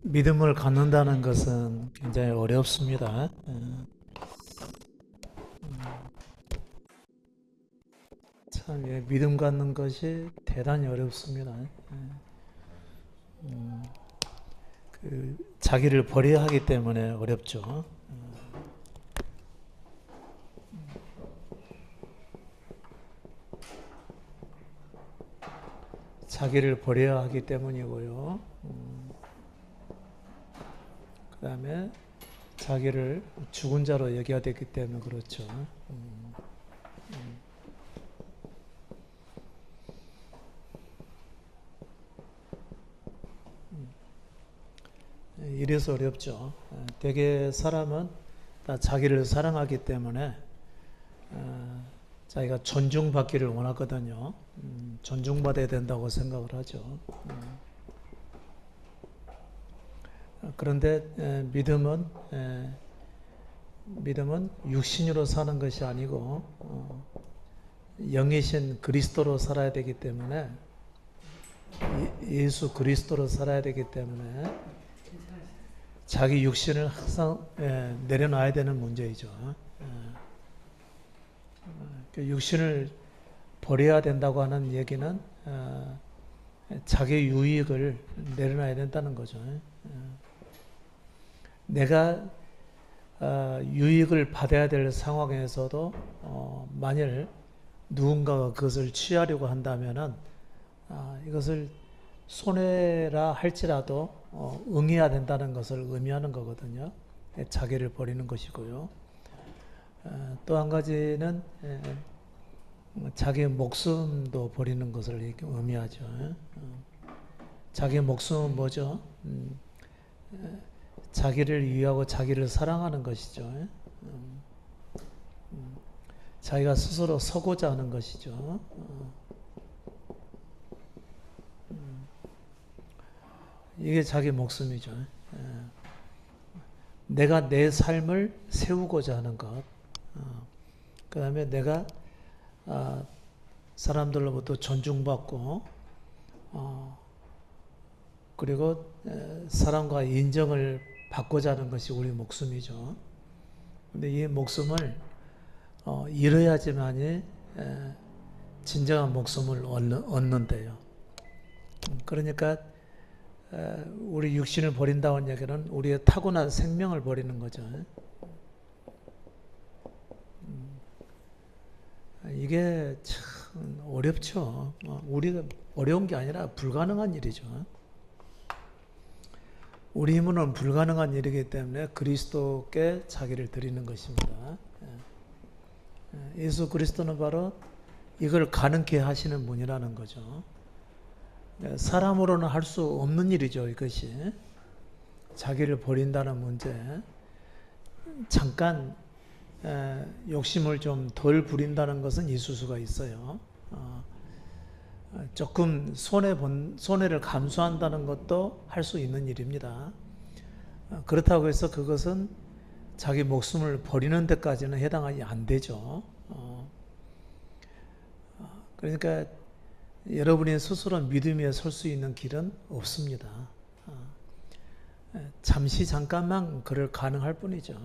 믿음을 갖는다는 것은 굉장히 어렵습니다. 참, 믿음 갖는 것이 대단히 어렵습니다. 자기를 버려야 하기 때문에 어렵죠. 자기를 버려야 하기 때문이고요. 그 다음에 자기를 죽은 자로 여겨야 되기 때문에 그렇죠. 이래서 어렵죠. 대개 사람은 다 자기를 사랑하기 때문에 자기가 존중받기를 원하거든요. 존중받아야 된다고 생각을 하죠. 그런데 믿음은 육신으로 사는 것이 아니고 영이신 그리스도로 살아야 되기 때문에 예수 그리스도로 살아야 되기 때문에 자기 육신을 항상 내려놔야 되는 문제이죠. 육신을 버려야 된다고 하는 얘기는 자기 유익을 내려놔야 된다는 거죠. 내가 유익을 받아야 될 상황에서도 만일 누군가가 그것을 취하려고 한다면은 이것을 손해라 할지라도 응해야 된다는 것을 의미하는 거거든요. 자기를 버리는 것이고요. 또 한 가지는 자기의 목숨도 버리는 것을 의미하죠. 자기의 목숨은 뭐죠? 자기를 위하고 자기를 사랑하는 것이죠. 자기가 스스로 서고자 하는 것이죠. 이게 자기 목숨이죠. 내가 내 삶을 세우고자 하는 것. 그 다음에 내가 사람들로부터 존중받고 그리고 사람과 인정을 받고자 하는 것이 우리 목숨이죠. 근데 이 목숨을 잃어야지만이 진정한 목숨을 얻는데요. 그러니까 우리 육신을 버린다는 얘기는 우리의 타고난 생명을 버리는 거죠. 이게 참 어렵죠. 우리가 어려운 게 아니라 불가능한 일이죠. 우리 힘으로는 불가능한 일이기 때문에 그리스도께 자기를 드리는 것입니다. 예수 그리스도는 바로 이걸 가능케 하시는 분이라는 거죠. 사람으로는 할 수 없는 일이죠. 이것이 자기를 버린다는 문제. 잠깐 욕심을 좀 덜 부린다는 것은 있을 수가 있어요. 조금 손해를 감수한다는 것도 할 수 있는 일입니다. 그렇다고 해서 그것은 자기 목숨을 버리는 데까지는 해당이 안 되죠. 그러니까 여러분이 스스로 믿음 위에 설 수 있는 길은 없습니다. 잠시 잠깐만 그럴 가능할 뿐이죠.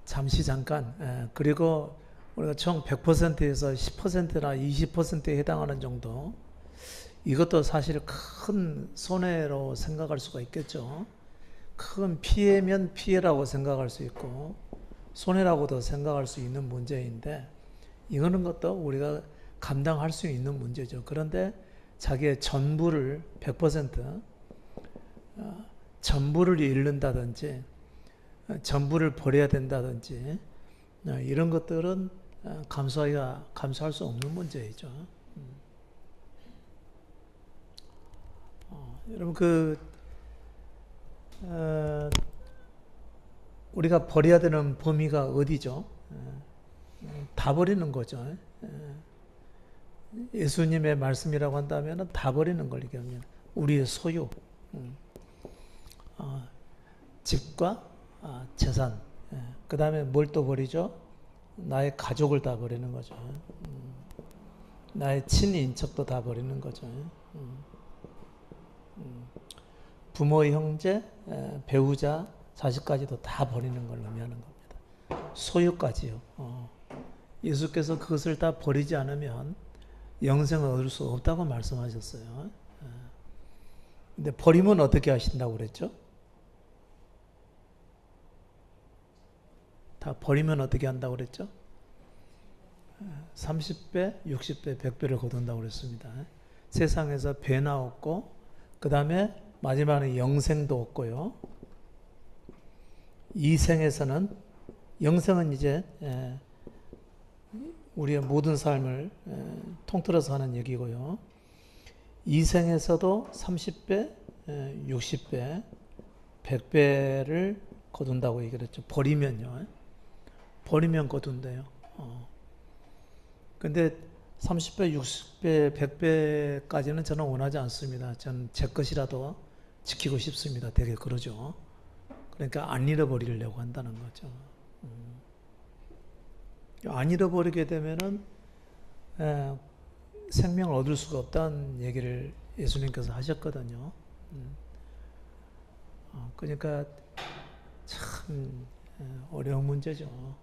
잠시 잠깐. 그리고 우리가 총 100%에서 10%나 20%에 해당하는 정도. 이것도 사실 큰 손해로 생각할 수가 있겠죠. 큰 피해면 피해라고 생각할 수 있고 손해라고도 생각할 수 있는 문제인데 이거는 것도 우리가 감당할 수 있는 문제죠. 그런데 자기의 전부를 100% 전부를 잃는다든지 전부를 버려야 된다든지 이런 것들은 감수할 수 없는 문제이죠. 여러분 우리가 버려야 되는 범위가 어디죠? 다 버리는 거죠. 예수님의 말씀이라고 한다면 다 버리는 걸 얘기합니다. 우리의 소유, 집과 재산, 그 다음에 뭘 또 버리죠? 나의 가족을 다 버리는 거죠. 나의 친인척도 다 버리는 거죠. 부모, 형제, 배우자, 자식까지도 다 버리는 걸 의미하는 겁니다. 소유까지요. 예수께서 그것을 다 버리지 않으면 영생을 얻을 수 없다고 말씀하셨어요. 근데 버리면 어떻게 하신다고 그랬죠? 다 버리면 어떻게 한다고 그랬죠? 30배, 60배, 100배를 거둔다고 그랬습니다. 세상에서 배나 얻고, 그 다음에 마지막에 영생도 얻고요. 이 생에서는, 영생은 이제 우리의 모든 삶을 통틀어서 하는 얘기고요. 이 생에서도 30배, 60배, 100배를 거둔다고 얘기를 했죠. 버리면요. 버리면 거둔대요. 근데 30배, 60배, 100배까지는 저는 원하지 않습니다. 저는 제 것이라도 지키고 싶습니다. 되게 그러죠. 그러니까 안 잃어버리려고 한다는 거죠. 안 잃어버리게 되면은 생명을 얻을 수가 없다는 얘기를 예수님께서 하셨거든요. 그러니까 참 어려운 문제죠.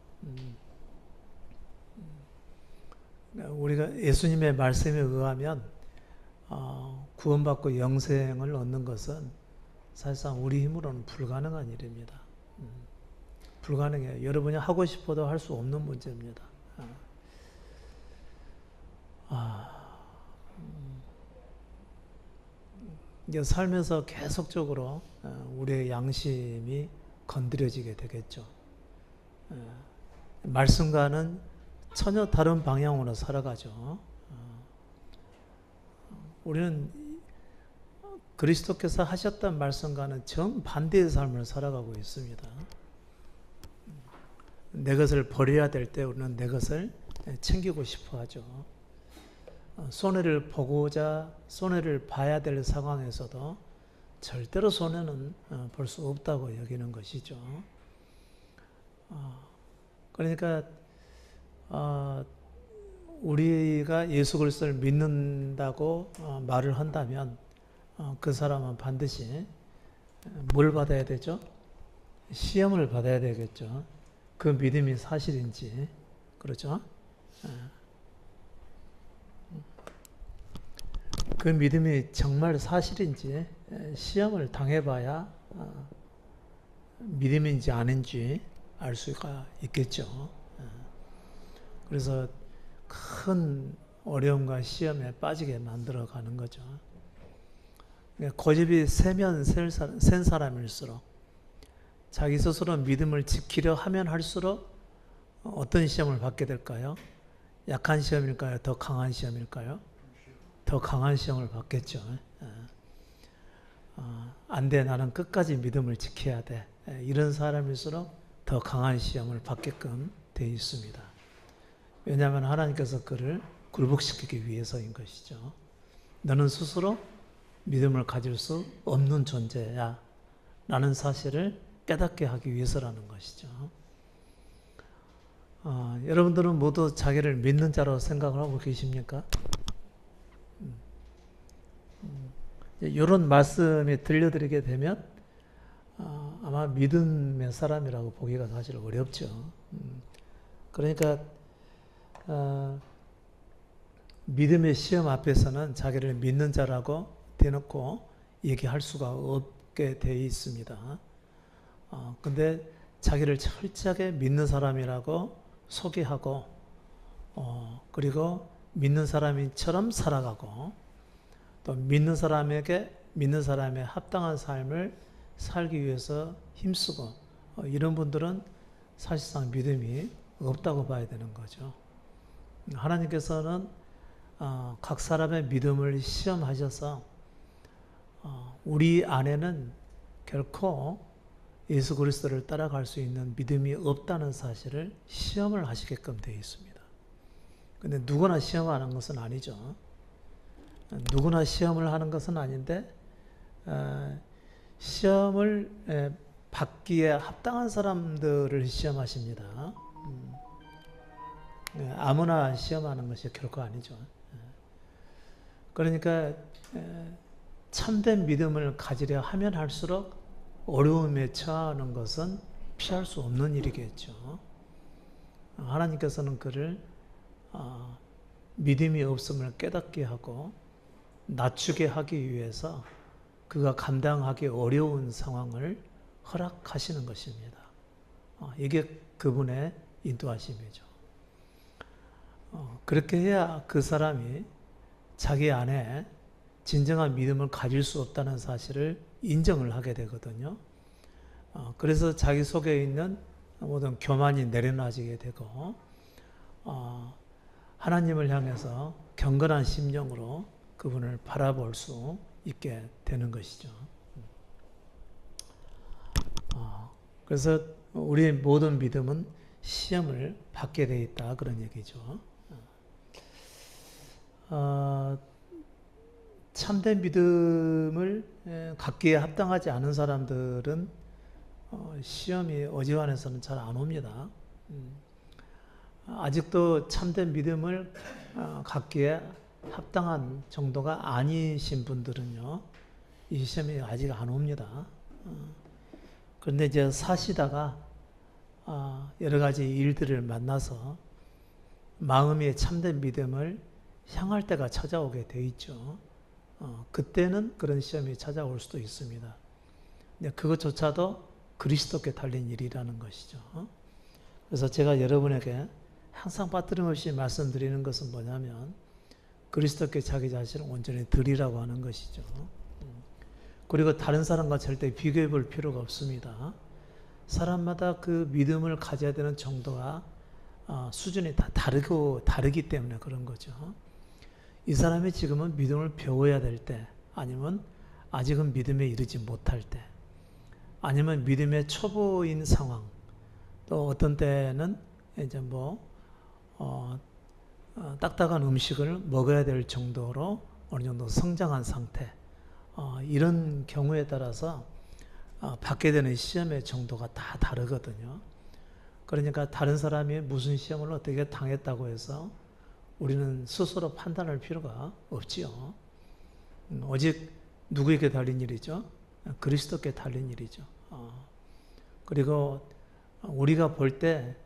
우리가 예수님의 말씀에 의하면 구원받고 영생을 얻는 것은 사실상 우리 힘으로는 불가능한 일입니다. 불가능해요. 여러분이 하고 싶어도 할 수 없는 문제입니다. 이제 살면서 계속적으로 우리의 양심이 건드려지게 되겠죠. 말씀과는 전혀 다른 방향으로 살아가죠. 우리는 그리스도께서 하셨던 말씀과는 정반대의 삶을 살아가고 있습니다. 내 것을 버려야 될 때 우리는 내 것을 챙기고 싶어 하죠. 손해를 보고자 손해를 봐야 될 상황에서도 절대로 손해는 볼 수 없다고 여기는 것이죠. 그러니까 우리가 예수 그리스도를 믿는다고 말을 한다면 그 사람은 반드시 뭘 받아야 되죠? 시험을 받아야 되겠죠. 그 믿음이 사실인지, 그렇죠? 그 믿음이 정말 사실인지 시험을 당해봐야 믿음인지 아닌지 알 수가 있겠죠. 그래서 큰 어려움과 시험에 빠지게 만들어가는 거죠. 고집이 센 사람일수록 자기 스스로 믿음을 지키려 하면 할수록 어떤 시험을 받게 될까요? 약한 시험일까요? 더 강한 시험일까요? 더 강한 시험을 받겠죠. 안 돼, 나는 끝까지 믿음을 지켜야 돼. 이런 사람일수록 더 강한 시험을 받게끔 되어 있습니다. 왜냐하면 하나님께서 그를 굴복시키기 위해서인 것이죠. 너는 스스로 믿음을 가질 수 없는 존재야 라는 사실을 깨닫게 하기 위해서라는 것이죠. 여러분들은 모두 자기를 믿는 자로 생각을 하고 계십니까? 이런 말씀이 들려드리게 되면 아마 믿음의 사람이라고 보기가 사실 어렵죠. 그러니까 믿음의 시험 앞에서는 자기를 믿는 자라고 대놓고 얘기할 수가 없게 되어 있습니다. 근데 자기를 철저하게 믿는 사람이라고 소개하고 그리고 믿는 사람처럼 살아가고 또 믿는 사람의 합당한 삶을 살기 위해서 힘쓰고 이런 분들은 사실상 믿음이 없다고 봐야 되는 거죠. 하나님께서는 각 사람의 믿음을 시험하셔서 우리 안에는 결코 예수 그리스도를 따라갈 수 있는 믿음이 없다는 사실을 시험을 하시게끔 되어 있습니다. 근데 누구나 시험하는 것은 아니죠. 누구나 시험을 하는 것은 아닌데 시험을 받기에 합당한 사람들을 시험하십니다. 아무나 시험하는 것이 결코 아니죠. 그러니까 참된 믿음을 가지려 하면 할수록 어려움에 처하는 것은 피할 수 없는 일이겠죠. 하나님께서는 그를 믿음이 없음을 깨닫게 하고 낮추게 하기 위해서 그가 감당하기 어려운 상황을 허락하시는 것입니다. 이게 그분의 인도하심이죠. 그렇게 해야 그 사람이 자기 안에 진정한 믿음을 가질 수 없다는 사실을 인정을 하게 되거든요. 그래서 자기 속에 있는 모든 교만이 내려놔지게 되고 하나님을 향해서 경건한 심령으로 그분을 바라볼 수 있게 되는 것이죠. 그래서 우리의 모든 믿음은 시험을 받게 돼 있다 그런 얘기죠. 참된 믿음을 갖기에 합당하지 않은 사람들은 시험이 어지간해서는 잘 안 옵니다. 아직도 참된 믿음을 갖기에 합당한 정도가 아니신 분들은요, 이 시험이 아직 안 옵니다. 그런데 이제 사시다가 여러 가지 일들을 만나서 마음의 참된 믿음을 향할 때가 찾아오게 돼 있죠. 그때는 그런 시험이 찾아올 수도 있습니다. 근데 그것조차도 그리스도께 달린 일이라는 것이죠. 그래서 제가 여러분에게 항상 빠뜨림없이 말씀드리는 것은 뭐냐면 그리스도께 자기 자신을 온전히 드리라고 하는 것이죠. 그리고 다른 사람과 절대 비교해 볼 필요가 없습니다. 사람마다 그 믿음을 가져야 되는 정도가 수준이 다 다르기 때문에 그런 거죠. 이 사람이 지금은 믿음을 배워야 될 때, 아니면 아직은 믿음에 이르지 못할 때, 아니면 믿음의 초보인 상황, 또 어떤 때는 이제 딱딱한 음식을 먹어야 될 정도로 어느 정도 성장한 상태, 이런 경우에 따라서 받게 되는 시험의 정도가 다 다르거든요. 그러니까 다른 사람이 무슨 시험을 어떻게 당했다고 해서 우리는 스스로 판단할 필요가 없지요. 오직 누구에게 달린 일이죠? 그리스도께 달린 일이죠. 그리고 우리가 볼 때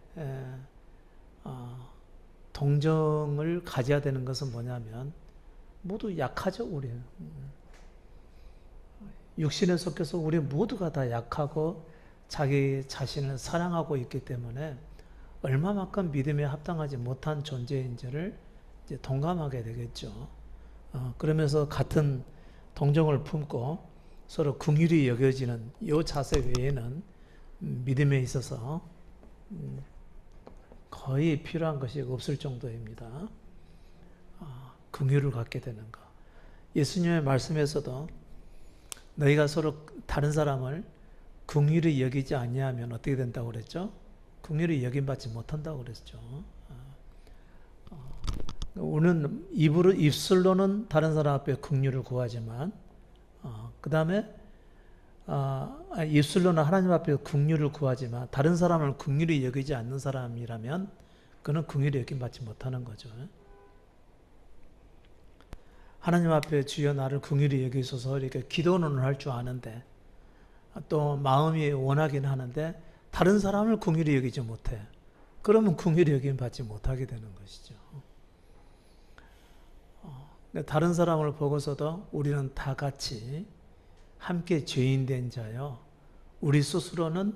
동정을 가져야 되는 것은 뭐냐면 모두 약하죠, 우리는. 육신에 속해서 우리 모두가 다 약하고 자기 자신을 사랑하고 있기 때문에 얼마만큼 믿음에 합당하지 못한 존재인지를 이제 동감하게 되겠죠. 그러면서 같은 동정을 품고 서로 긍휼히 여겨지는 이 자세 외에는 믿음에 있어서 거의 필요한 것이 없을 정도입니다. 긍휼을 갖게 되는 것. 예수님의 말씀에서도 너희가 서로 다른 사람을 긍휼히 여기지 아니하면 어떻게 된다고 그랬죠? 긍휼히 여김받지 못한다고 그랬죠. 우리는 입술로는 다른 사람 앞에 긍휼을 구하지만, 그 다음에 입술로는 하나님 앞에 긍휼을 구하지만 다른 사람을 긍휼히 여기지 않는 사람이라면 그는 긍휼히 여김받지 못하는 거죠. 하나님 앞에 주여 나를 긍휼히 여기소서 이렇게 기도는 할 줄 아는데, 또 마음이 원하긴 하는데 다른 사람을 긍휼히 여기지 못해. 그러면 긍휼히 여김 받지 못하게 되는 것이죠. 다른 사람을 보고서도 우리는 다 같이 함께 죄인된 자요, 우리 스스로는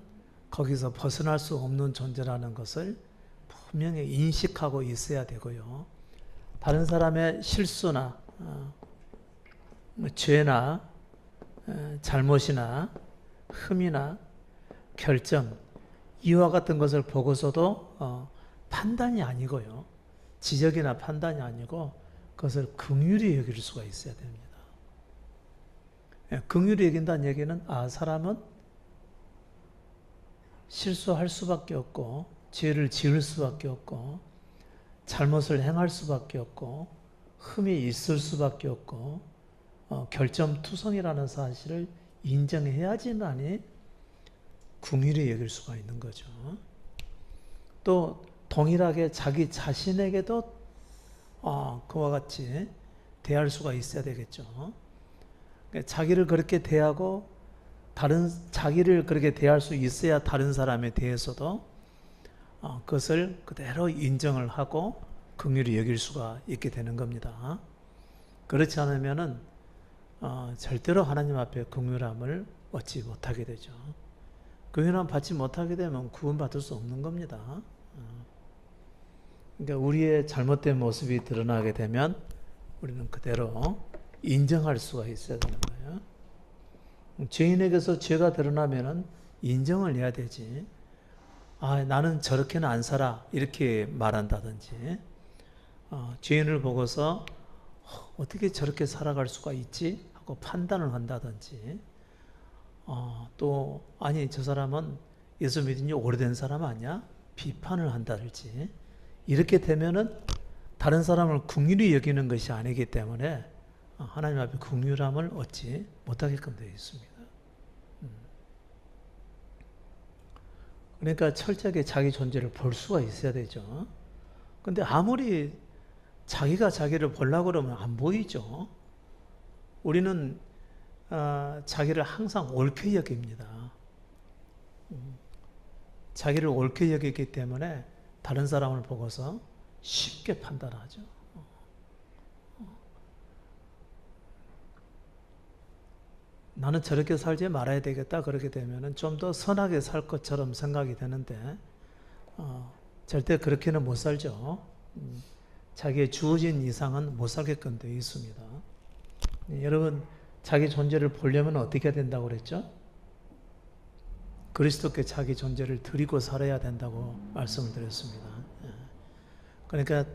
거기서 벗어날 수 없는 존재라는 것을 분명히 인식하고 있어야 되고요. 다른 사람의 실수나 죄나 잘못이나 흠이나 결점, 이와 같은 것을 보고서도 판단이 아니고요, 지적이나 판단이 아니고 그것을 긍휼히 여길 수가 있어야 됩니다. 긍휼히 여긴다는 얘기는 사람은 실수할 수밖에 없고 죄를 지을 수밖에 없고 잘못을 행할 수밖에 없고 흠이 있을 수밖에 없고 결점투성이라는 사실을 인정해야지만이 긍휼히 여길 수가 있는 거죠. 또 동일하게 자기 자신에게도 그와 같이 대할 수가 있어야 되겠죠. 자기를 그렇게 대하고 자기를 그렇게 대할 수 있어야 다른 사람에 대해서도 그것을 그대로 인정을 하고 긍휼히 여길 수가 있게 되는 겁니다. 그렇지 않으면은 절대로 하나님 앞에 긍휼함을 얻지 못하게 되죠. 긍휼함 받지 못하게 되면 구원받을 수 없는 겁니다. 그러니까 우리의 잘못된 모습이 드러나게 되면 우리는 그대로 인정할 수가 있어야 되는 거예요. 죄인에게서 죄가 드러나면은 인정을 해야 되지. 나는 저렇게는 안 살아. 이렇게 말한다든지, 죄인을 보고서 어떻게 저렇게 살아갈 수가 있지? 하고 판단을 한다든지, 또, 아니, 저 사람은 예수 믿은 지 오래된 사람 아니야? 비판을 한다든지, 이렇게 되면은 다른 사람을 긍휼히 여기는 것이 아니기 때문에 하나님 앞에 긍휼함을 얻지 못하게끔 되어 있습니다. 그러니까 철저하게 자기 존재를 볼 수가 있어야 되죠. 근데 아무리 자기가 자기를 보려고 그러면 안 보이죠. 우리는 자기를 항상 옳게 여깁니다. 자기를 옳게 여기기 때문에 다른 사람을 보고서 쉽게 판단하죠. 나는 저렇게 살지 말아야 되겠다. 그렇게 되면 좀 더 선하게 살 것처럼 생각이 되는데 절대 그렇게는 못 살죠. 자기의 주어진 이상은 못 살게끔 되어 있습니다. 여러분, 자기 존재를 보려면 어떻게 해야 된다고 그랬죠? 그리스도께 자기 존재를 드리고 살아야 된다고 말씀을 드렸습니다. 그러니까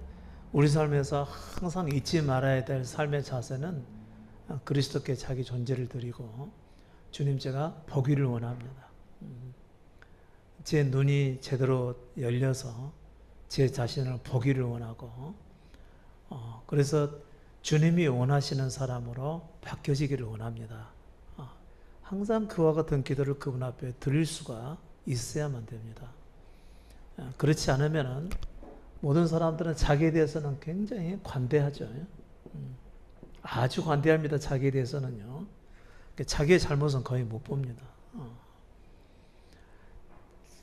우리 삶에서 항상 잊지 말아야 될 삶의 자세는 그리스도께 자기 존재를 드리고, 주님, 제가 보기를 원합니다. 제 눈이 제대로 열려서 제 자신을 보기를 원하고, 그래서 주님이 원하시는 사람으로 바뀌어지기를 원합니다. 항상 그와 같은 기도를 그분 앞에 드릴 수가 있어야만 됩니다. 그렇지 않으면 모든 사람들은 자기에 대해서는 굉장히 관대하죠. 아주 관대합니다. 자기에 대해서는요. 자기의 잘못은 거의 못 봅니다.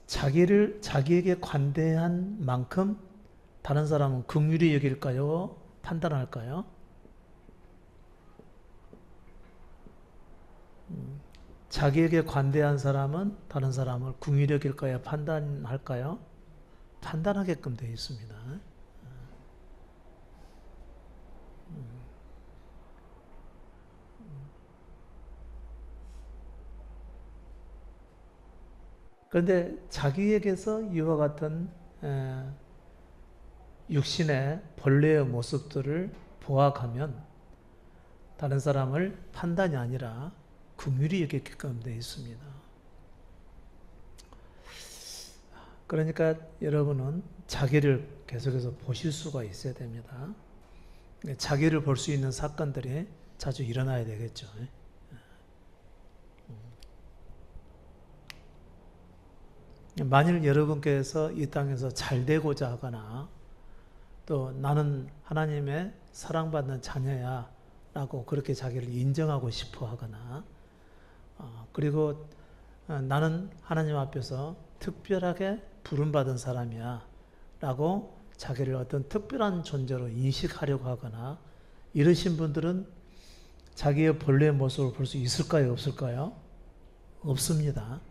자기에게 관대한 만큼 다른 사람은 긍휼히 여길까요? 판단할까요? 자기에게 관대한 사람은 다른 사람을 긍휼히 여길까요? 판단할까요? 판단하게끔 되어 있습니다. 그런데 자기에게서 이와 같은 육신의 본래의 모습들을 보아가면 다른 사람을 판단이 아니라 긍휼히 여기게끔 되어 있습니다. 그러니까 여러분은 자기를 계속해서 보실 수가 있어야 됩니다. 자기를 볼 수 있는 사건들이 자주 일어나야 되겠죠. 만일 여러분께서 이 땅에서 잘 되고자 하거나 또 나는 하나님의 사랑받는 자녀야 라고 그렇게 자기를 인정하고 싶어 하거나 그리고 나는 하나님 앞에서 특별하게 부름받은 사람이야 라고 자기를 어떤 특별한 존재로 인식하려고 하거나 이러신 분들은 자기의 본래의 모습을 볼 수 있을까요? 없을까요? 없습니다.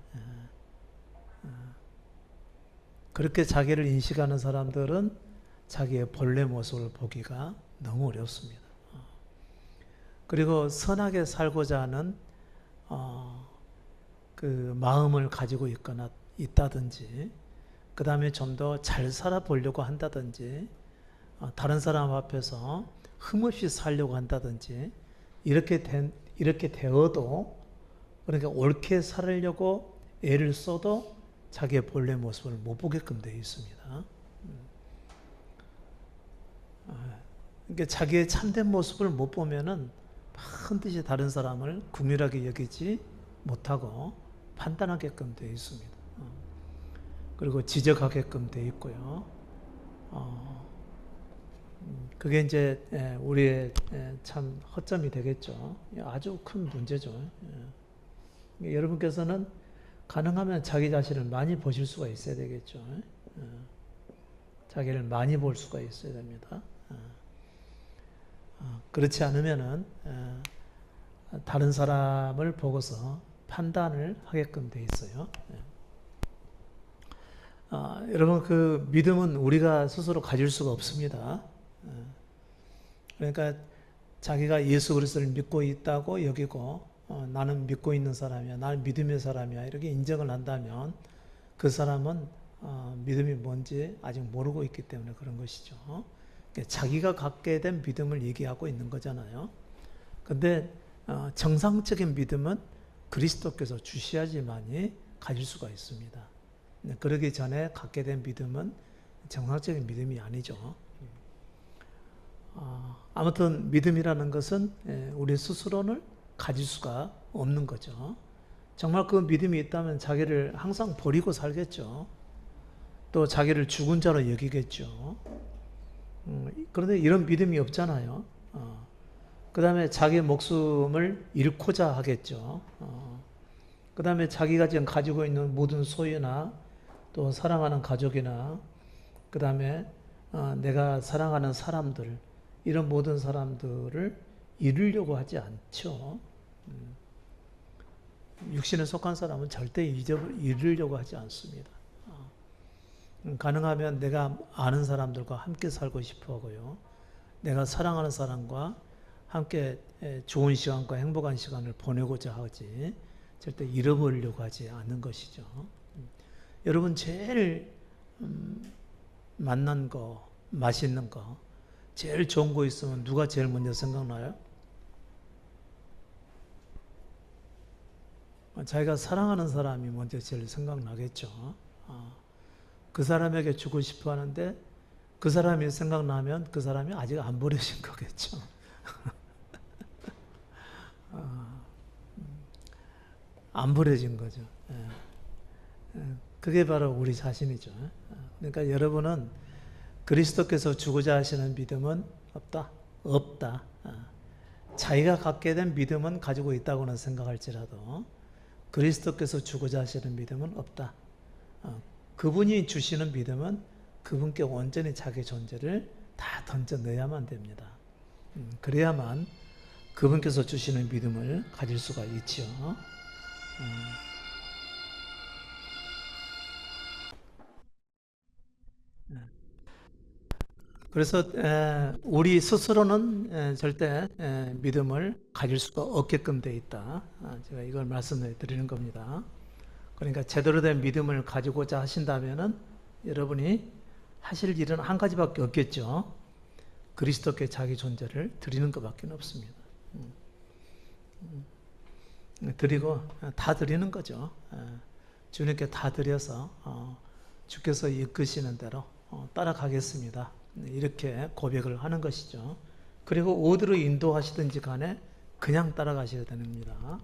그렇게 자기를 인식하는 사람들은 자기의 본래 모습을 보기가 너무 어렵습니다. 그리고 선하게 살고자 하는 그 마음을 가지고 있다든지 그 다음에 좀 더 잘 살아보려고 한다든지 다른 사람 앞에서 흠없이 살려고 한다든지 이렇게 되어도 그러니까 옳게 살려고 애를 써도 자기의 본래 모습을 못 보게끔 되어 있습니다. 그러니까 자기의 참된 모습을 못 보면은 반드시 다른 사람을 긍휼하게 여기지 못하고 판단하게끔 되어 있습니다. 그리고 지적하게끔 되어 있고요. 어, 그게 이제 우리의 참 허점이 되겠죠. 아주 큰 문제죠. 여러분께서는 가능하면 자기 자신을 많이 보실 수가 있어야 되겠죠. 자기를 많이 볼 수가 있어야 됩니다. 그렇지 않으면은 다른 사람을 보고서 판단을 하게끔 돼 있어요. 여러분 그 믿음은 우리가 스스로 가질 수가 없습니다. 그러니까 자기가 예수 그리스도를 믿고 있다고 여기고 나는 믿고 있는 사람이야, 나는 믿음의 사람이야 이렇게 인정을 한다면 그 사람은 믿음이 뭔지 아직 모르고 있기 때문에 그런 것이죠. 자기가 갖게 된 믿음을 얘기하고 있는 거잖아요. 근데 정상적인 믿음은 그리스도께서 주셔야지만이 가질 수가 있습니다. 그러기 전에 갖게 된 믿음은 정상적인 믿음이 아니죠. 아무튼 믿음이라는 것은 우리 스스로를 가질 수가 없는 거죠. 정말 그 믿음이 있다면 자기를 항상 버리고 살겠죠. 또 자기를 죽은 자로 여기겠죠. 그런데 이런 믿음이 없잖아요. 그 다음에 자기의 목숨을 잃고자 하겠죠. 그 다음에 자기가 지금 가지고 있는 모든 소유나 또 사랑하는 가족이나 그 다음에 내가 사랑하는 사람들 이런 모든 사람들을 잃으려고 하지 않죠. 육신에 속한 사람은 절대 잃으려고 하지 않습니다. 가능하면 내가 아는 사람들과 함께 살고 싶어 하고요. 내가 사랑하는 사람과 함께 좋은 시간과 행복한 시간을 보내고자 하지 절대 잃어버리려고 하지 않는 것이죠. 여러분 제일 맛난 거, 맛있는 거, 제일 좋은 거 있으면 누가 제일 먼저 생각나요? 자기가 사랑하는 사람이 먼저 제일 생각나겠죠. 그 사람에게 주고 싶어 하는데 그 사람이 생각나면 그 사람이 아직 안 버려진 거겠죠. 안 버려진 거죠. 그게 바로 우리 자신이죠. 그러니까 여러분은 그리스도께서 주고자 하시는 믿음은 없다. 없다. 자기가 갖게 된 믿음은 가지고 있다고는 생각할지라도 그리스도께서 주고자 하시는 믿음은 없다. 그분이 주시는 믿음은 그분께 온전히 자기 존재를 다 던져 넣어야만 됩니다. 그래야만 그분께서 주시는 믿음을 가질 수가 있지요. 그래서 우리 스스로는 절대 믿음을 가질 수가 없게끔 돼 있다. 제가 이걸 말씀을 드리는 겁니다. 그러니까 제대로 된 믿음을 가지고자 하신다면은 여러분이 하실 일은 한 가지밖에 없겠죠. 그리스도께 자기 존재를 드리는 것밖에 없습니다. 드리고 다 드리는 거죠. 주님께 다 드려서 주께서 이끄시는 대로 따라가겠습니다. 이렇게 고백을 하는 것이죠. 그리고 어디로 인도하시든지 간에 그냥 따라가셔야 됩니다.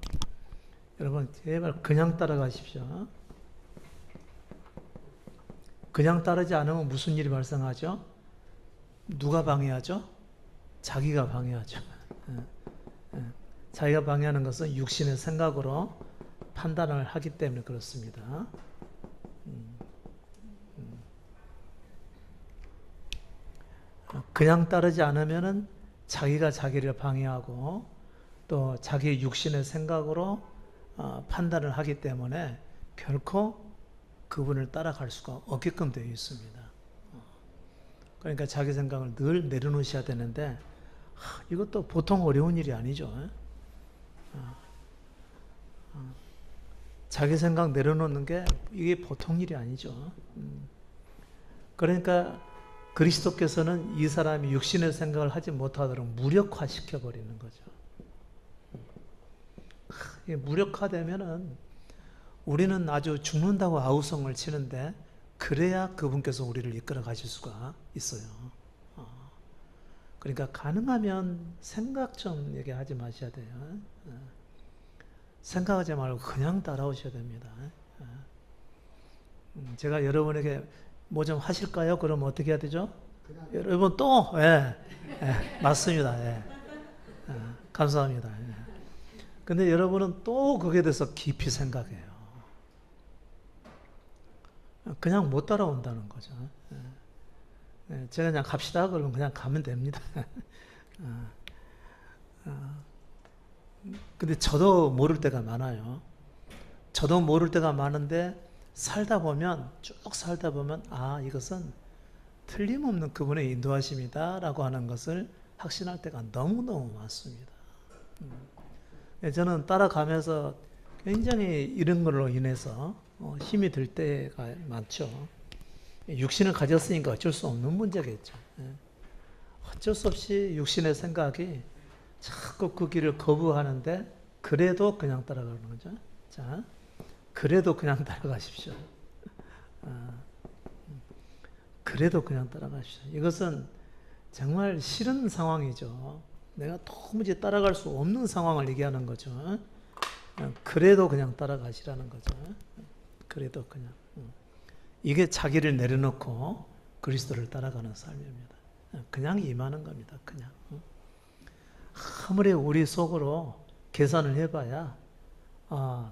여러분 제발 그냥 따라가십시오. 그냥 따르지 않으면 무슨 일이 발생하죠? 누가 방해하죠? 자기가 방해하죠. 자기가 방해하는 것은 육신의 생각으로 판단을 하기 때문에 그렇습니다. 그냥 따르지 않으면은 자기가 자기를 방해하고 또 자기의 육신의 생각으로 판단을 하기 때문에 결코 그분을 따라갈 수가 없게끔 되어 있습니다. 그러니까 자기 생각을 늘 내려놓으셔야 되는데 이것도 보통 어려운 일이 아니죠. 자기 생각 내려놓는 게 이게 보통 일이 아니죠. 그러니까 그리스도께서는 이 사람이 육신의 생각을 하지 못하도록 무력화시켜 버리는 거죠. 무력화되면은 우리는 아주 죽는다고 아우성을 치는데 그래야 그분께서 우리를 이끌어 가실 수가 있어요. 그러니까 가능하면 생각 좀 얘기하지 마셔야 돼요. 생각하지 말고 그냥 따라오셔야 됩니다. 제가 여러분에게 뭐 좀 하실까요? 그럼 어떻게 해야 되죠? 여러분 또, 예, 예, 맞습니다. 예, 감사합니다. 예. 근데 여러분은 또 거기에 대해서 깊이 생각해요. 그냥 못 따라온다는 거죠. 예, 제가 그냥 갑시다 그러면 그냥 가면 됩니다. 근데 저도 모를 때가 많아요. 저도 모를 때가 많은데 살다 보면 쭉 살다 보면 아 이것은 틀림없는 그분의 인도하심이다라고 하는 것을 확신할 때가 너무너무 많습니다. 저는 따라가면서 굉장히 이런 걸로 인해서 힘이 들 때가 많죠. 육신을 가졌으니까 어쩔 수 없는 문제겠죠. 어쩔 수 없이 육신의 생각이 자꾸 그 길을 거부하는데 그래도 그냥 따라가는 거죠. 자, 그래도 그냥 따라가십시오. 그래도 그냥 따라가십시오. 이것은 정말 싫은 상황이죠. 내가 도무지 따라갈 수 없는 상황을 얘기하는 거죠. 그래도 그냥 따라가시라는 거죠. 그래도 그냥. 이게 자기를 내려놓고 그리스도를 따라가는 삶입니다. 그냥 임하는 겁니다. 그냥. 아무리 우리 속으로 계산을 해봐야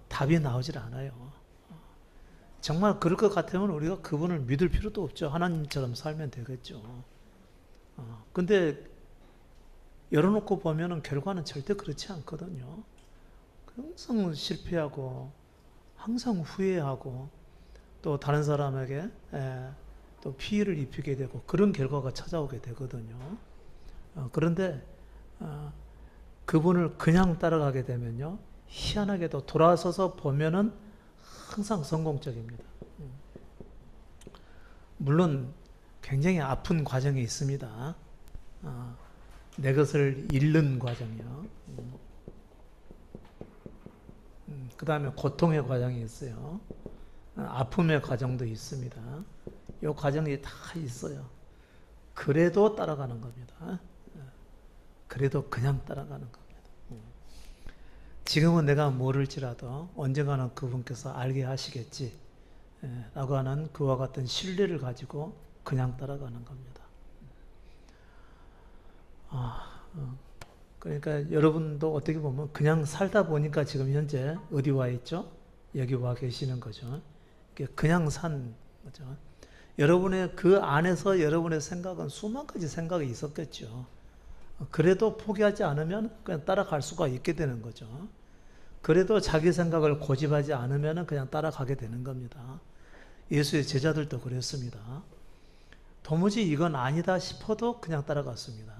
답이 나오질 않아요. 정말 그럴 것 같으면 우리가 그분을 믿을 필요도 없죠. 하나님처럼 살면 되겠죠. 근데 열어놓고 보면은 결과는 절대 그렇지 않거든요. 항상 실패하고 항상 후회하고 또 다른 사람에게 또 피해를 입히게 되고 그런 결과가 찾아오게 되거든요. 그런데 그분을 그냥 따라가게 되면요, 희한하게도 돌아서서 보면은 항상 성공적입니다. 물론 굉장히 아픈 과정이 있습니다. 내 것을 잃는 과정이요. 그 다음에 고통의 과정이 있어요. 아픔의 과정도 있습니다. 이 과정이 다 있어요. 그래도 따라가는 겁니다. 그래도 그냥 따라가는 겁니다. 지금은 내가 모를지라도 언젠가는 그분께서 알게 하시겠지 라고 하는 그와 같은 신뢰를 가지고 그냥 따라가는 겁니다. 그러니까 여러분도 어떻게 보면 그냥 살다 보니까 지금 현재 어디 와 있죠? 여기 와 계시는 거죠. 그냥 산 거죠. 여러분의 그 안에서 여러분의 생각은 수만 가지 생각이 있었겠죠. 그래도 포기하지 않으면 그냥 따라갈 수가 있게 되는 거죠. 그래도 자기 생각을 고집하지 않으면 그냥 따라가게 되는 겁니다. 예수의 제자들도 그랬습니다. 도무지 이건 아니다 싶어도 그냥 따라갔습니다.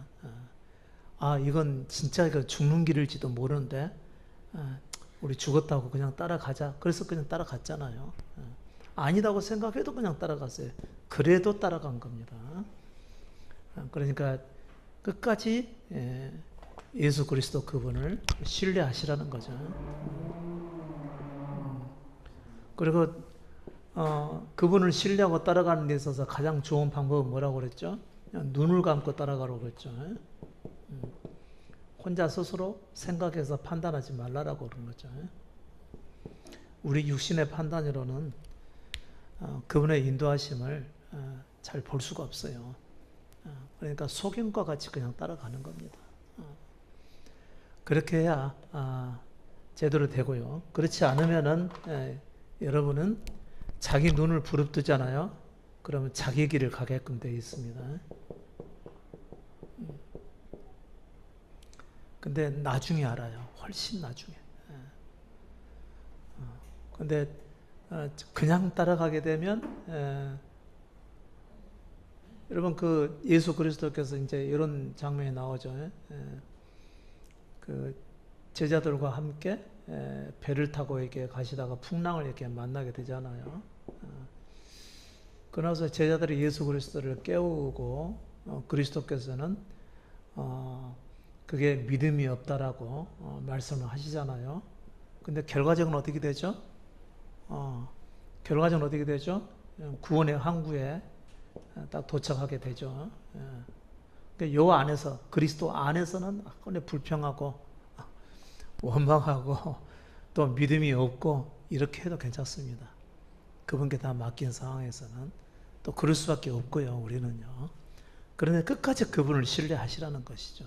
이건 진짜 이거 죽는 길일지도 모르는데 우리 죽었다고 그냥 따라가자. 그래서 그냥 따라갔잖아요. 아니다고 생각해도 그냥 따라갔어요. 그래도 따라간 겁니다. 그러니까 끝까지 예수 그리스도 그분을 신뢰하시라는 거죠. 그리고 그분을 신뢰하고 따라가는 데 있어서 가장 좋은 방법은 뭐라고 그랬죠? 눈을 감고 따라가라고 그랬죠. 혼자 스스로 생각해서 판단하지 말라라고 그런 거죠. 우리 육신의 판단으로는 그분의 인도하심을 잘 볼 수가 없어요. 그러니까 소경과 같이 그냥 따라가는 겁니다. 그렇게 해야 제대로 되고요. 그렇지 않으면은 여러분은 자기 눈을 부릅뜨잖아요. 그러면 자기 길을 가게끔 되어 있습니다. 근데 나중에 알아요. 훨씬 나중에. 근데 그냥 따라가게 되면 여러분 그 예수 그리스도께서 이제 이런 장면이 나오죠. 그 제자들과 함께 배를 타고 이렇게 가시다가 풍랑을 이렇게 만나게 되잖아요. 그러나서 제자들이 예수 그리스도를 깨우고 그리스도께서는 그게 믿음이 없다라고 말씀을 하시잖아요. 근데 결과적으로 어떻게 되죠? 결과적으로 어떻게 되죠? 구원의 항구에 딱 도착하게 되죠. 요 안에서 그리스도 안에서는 불평하고 원망하고 또 믿음이 없고 이렇게 해도 괜찮습니다. 그분께 다 맡긴 상황에서는 또 그럴 수밖에 없고요, 우리는요. 그런데 끝까지 그분을 신뢰하시라는 것이죠.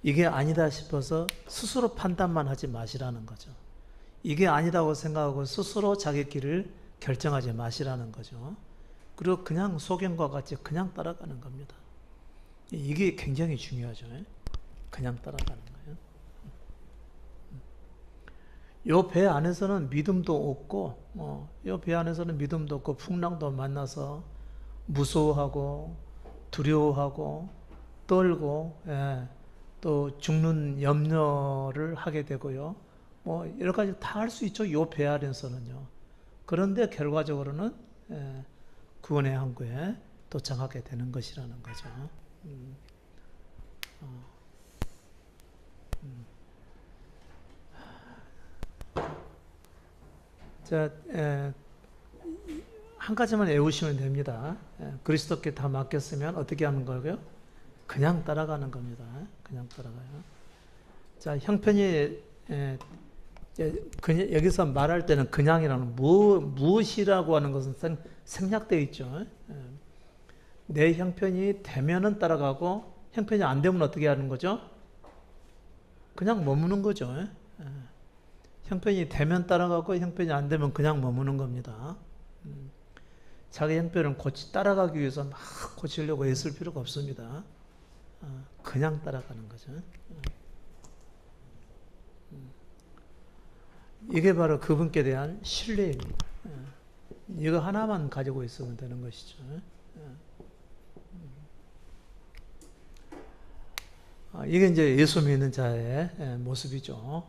이게 아니다 싶어서 스스로 판단만 하지 마시라는 거죠. 이게 아니다고 생각하고 스스로 자기 길을 결정하지 마시라는 거죠. 그리고 그냥 소경과 같이 그냥 따라가는 겁니다. 이게 굉장히 중요하죠. 그냥 따라가는 거예요. 요 배 안에서는 믿음도 없고, 요 배 안에서는 믿음도 없고, 풍랑도 만나서 무서워하고, 두려워하고, 떨고, 또 죽는 염려를 하게 되고요. 뭐, 여러 가지 다 할 수 있죠. 요 배 안에서는요. 그런데 결과적으로는, 구원의 항구에 도착하게 되는 것이라는 거죠. 자, 한 가지만 외우시면 됩니다. 그리스도께 다 맡겼으면 어떻게 하는 거고요? 그냥 따라가는 겁니다. 그냥 따라가요. 자, 형편이 그냥 여기서 말할 때는 그냥이라는 무엇이라고 하는 것은 생략되어 있죠. 내 형편이 되면은 따라가고 형편이 안 되면 어떻게 하는 거죠? 그냥 머무는 거죠. 형편이 되면 따라가고 형편이 안 되면 그냥 머무는 겁니다. 자기 형편을 따라가기 위해서 막 고치려고 애쓸 필요가 없습니다. 그냥 따라가는 거죠. 이게 바로 그분께 대한 신뢰입니다. 이거 하나만 가지고 있으면 되는 것이죠. 이게 이제 예수 믿는 자의 모습이죠.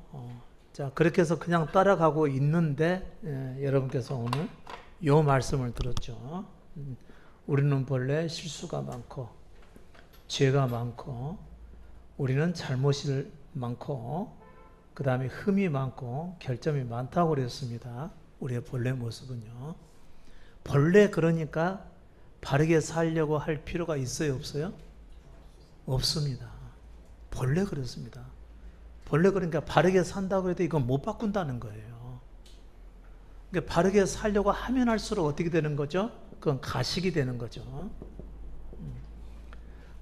자, 그렇게 해서 그냥 따라가고 있는데, 여러분께서 오늘 요 말씀을 들었죠. 우리는 본래 실수가 많고, 죄가 많고, 우리는 잘못이 많고, 그 다음에 흠이 많고, 결점이 많다고 그랬습니다. 우리의 본래 모습은요. 본래 그러니까 바르게 살려고 할 필요가 있어요, 없어요? 없습니다. 본래 그렇습니다. 본래 그러니까 바르게 산다고 해도 이건 못 바꾼다는 거예요. 그러니까 바르게 살려고 하면 할수록 어떻게 되는 거죠? 그건 가식이 되는 거죠.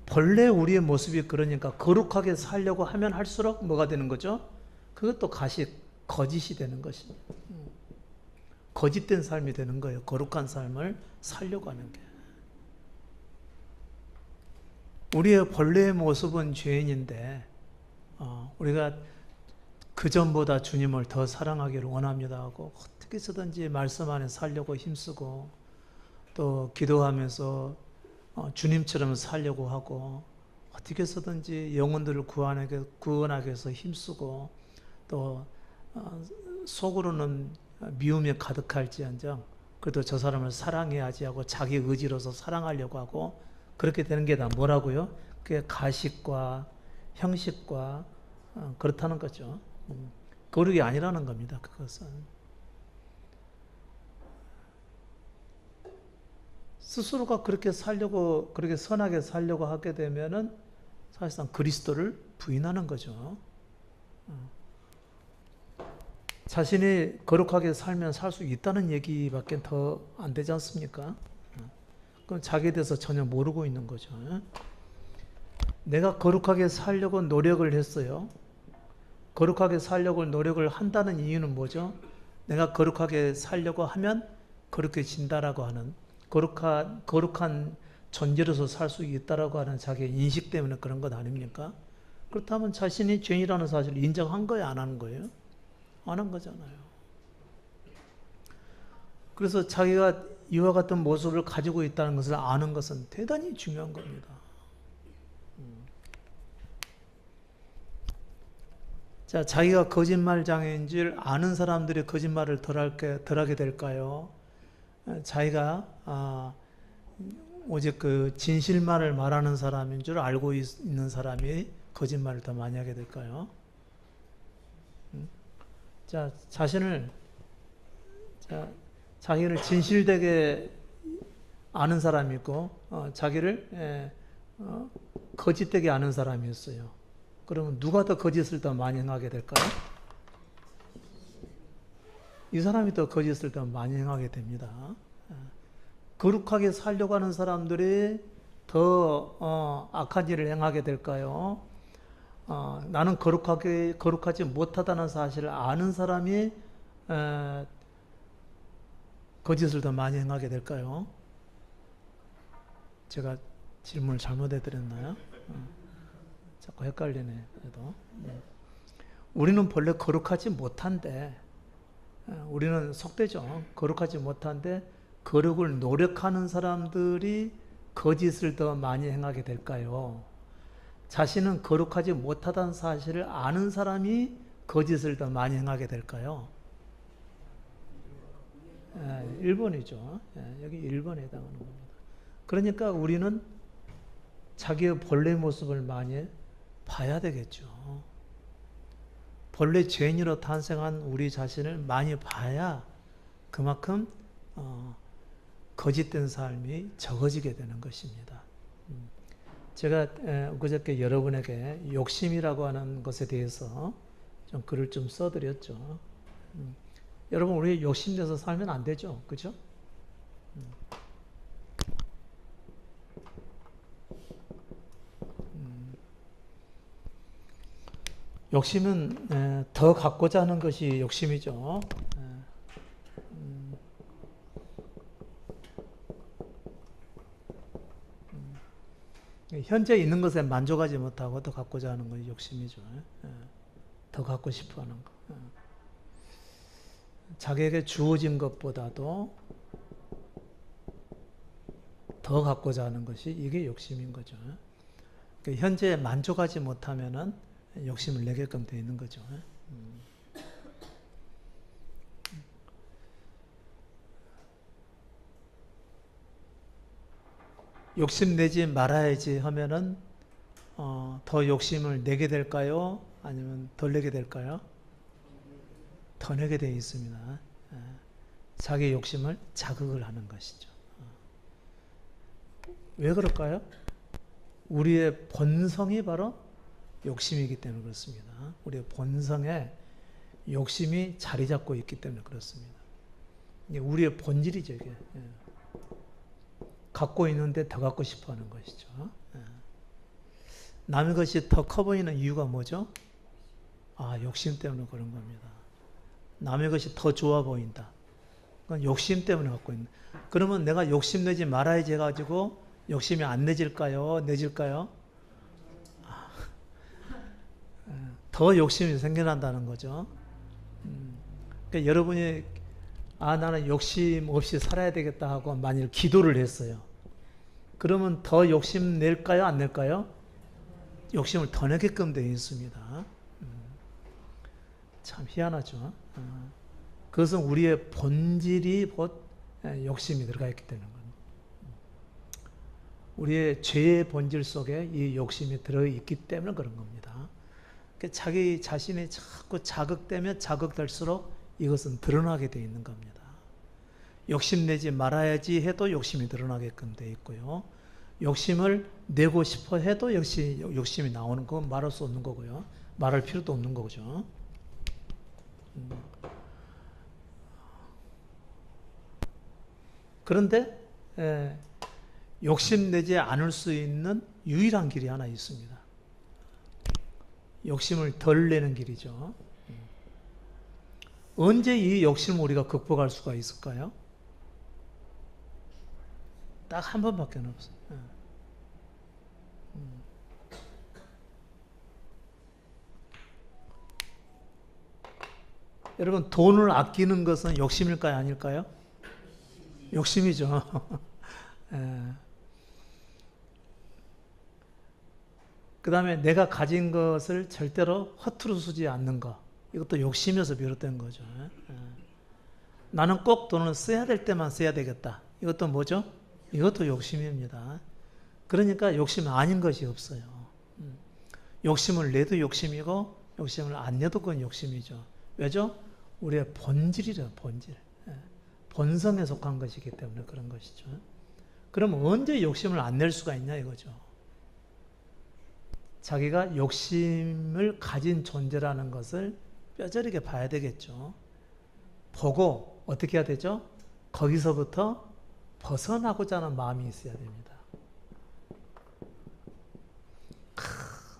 본래 우리의 모습이 그러니까 거룩하게 살려고 하면 할수록 뭐가 되는 거죠? 그것도 거짓이 되는 것입니다. 거짓된 삶이 되는 거예요. 거룩한 삶을 살려고 하는 게. 우리의 본래의 모습은 죄인인데 우리가 그전보다 주님을 더 사랑하기를 원합니다 하고 어떻게 해서든지 말씀 안에 살려고 힘쓰고 또 기도하면서 주님처럼 살려고 하고 어떻게 해서든지 영혼들을 구원하기 위해서 힘쓰고 또 속으로는 미움이 가득할지언정 그래도 저 사람을 사랑해야지 하고 자기 의지로서 사랑하려고 하고 그렇게 되는 게 다 뭐라고요? 그게 가식과 형식과 그렇다는 거죠. 거룩이 아니라는 겁니다. 그것은 스스로가 그렇게 살려고 그렇게 선하게 살려고 하게 되면은 사실상 그리스도를 부인하는 거죠. 자신이 거룩하게 살면 살 수 있다는 얘기밖에 더 안 되지 않습니까? 그럼 자기에 대해서 전혀 모르고 있는 거죠. 내가 거룩하게 살려고 노력을 했어요. 거룩하게 살려고 노력을 한다는 이유는 뭐죠? 내가 거룩하게 살려고 하면 거룩해진다라고 하는 거룩한 존재로서 살 수 있다라고 하는 자기의 인식 때문에 그런 것 아닙니까? 그렇다면 자신이 죄인이라는 사실을 인정한 거예요? 안 한 거예요? 안 한 거잖아요. 그래서 자기가 이와 같은 모습을 가지고 있다는 것을 아는 것은 대단히 중요한 겁니다. 자, 자기가 거짓말장애인 줄 아는 사람들이 거짓말을 덜하게 될까요? 자기가 오직 그 진실만을 말하는 사람인 줄 알고 있는 사람이 거짓말을 더 많이 하게 될까요? 자, 자기를 진실되게 아는 사람이 있고 자기를 거짓되게 아는 사람이 있어요. 그러면 누가 더 거짓을 더 많이 행하게 될까요? 이 사람이 더 거짓을 더 많이 행하게 됩니다. 거룩하게 살려고 하는 사람들이 더 악한 일을 행하게 될까요? 나는 거룩하지 못하다는 사실을 아는 사람이 거짓을 더 많이 행하게 될까요? 제가 질문을 잘못해 드렸나요? 자꾸 헷갈리네. 그래도 우리는 본래 거룩하지 못한데, 우리는 속되죠. 거룩하지 못한데 거룩을 노력하는 사람들이 거짓을 더 많이 행하게 될까요? 자신은 거룩하지 못하다는 사실을 아는 사람이 거짓을 더 많이 행하게 될까요? 1번이죠. 여기 1번에 해당하는 겁니다. 그러니까 우리는 자기의 본래 모습을 많이 봐야 되겠죠. 본래 죄인으로 탄생한 우리 자신을 많이 봐야 그만큼 거짓된 삶이 적어지게 되는 것입니다. 제가 그저께 여러분에게 욕심이라고 하는 것에 대해서 좀 글을 좀 써드렸죠. 여러분, 우리 욕심내서 살면 안 되죠. 그죠? 욕심은 더 갖고자 하는 것이 욕심이죠. 현재 있는 것에 만족하지 못하고 더 갖고자 하는 것이 욕심이죠. 더 갖고 싶어 하는 것. 자기에게 주어진 것보다도 더 갖고자 하는 것이 이게 욕심인 거죠. 현재 만족하지 못하면은 욕심을 내게끔 되어 있는 거죠. 욕심내지 말아야지 하면은 더 욕심을 내게 될까요? 아니면 덜 내게 될까요? 더 내게 되어 있습니다. 자기 욕심을 자극을 하는 것이죠. 왜 그럴까요? 우리의 본성이 바로 욕심이기 때문에 그렇습니다. 우리의 본성에 욕심이 자리 잡고 있기 때문에 그렇습니다. 우리의 본질이죠, 이게. 갖고 있는데 더 갖고 싶어 하는 것이죠. 남의 것이 더 커 보이는 이유가 뭐죠? 욕심 때문에 그런 겁니다. 남의 것이 더 좋아 보인다. 그건 욕심 때문에 갖고 있는. 그러면 내가 욕심내지 말아야지 해가지고 욕심이 안 내질까요? 내질까요? 더 욕심이 생겨난다는 거죠. 그러니까 여러분이 나는 욕심 없이 살아야 되겠다 하고 만일 기도를 했어요. 그러면 더 욕심 낼까요? 안 낼까요? 욕심을 더 내게끔 되어 있습니다. 참 희한하죠. 그것은 우리의 본질이 곧 욕심이 들어가 있기 때문에 우리의 죄의 본질 속에 이 욕심이 들어있기 때문에 그런 겁니다. 자기 자신이 자꾸 자극되면 자극될수록 이것은 드러나게 되어 있는 겁니다. 욕심내지 말아야지 해도 욕심이 드러나게끔 되어 있고요. 욕심을 내고 싶어 해도 역시 욕심이 나오는 건 말할 수 없는 거고요. 말할 필요도 없는 거죠. 그런데 욕심내지 않을 수 있는 유일한 길이 하나 있습니다. 욕심을 덜 내는 길이죠. 언제 이 욕심을 우리가 극복할 수가 있을까요? 딱 한 번밖에 없어요. 여러분, 돈을 아끼는 것은 욕심일까요? 아닐까요? 욕심이죠. 그 다음에 내가 가진 것을 절대로 허투루 쓰지 않는 것. 이것도 욕심에서 비롯된 거죠. 나는 꼭 돈을 써야 될 때만 써야 되겠다. 이것도 뭐죠? 이것도 욕심입니다. 그러니까 욕심 아닌 것이 없어요. 욕심을 내도 욕심이고 욕심을 안 내도 그건 욕심이죠. 왜죠? 우리의 본질이죠. 본질. 본성에 속한 것이기 때문에 그런 것이죠. 그럼 언제 욕심을 안 낼 수가 있냐 이거죠. 자기가 욕심을 가진 존재라는 것을 뼈저리게 봐야 되겠죠. 보고 어떻게 해야 되죠? 거기서부터 벗어나고자 하는 마음이 있어야 됩니다.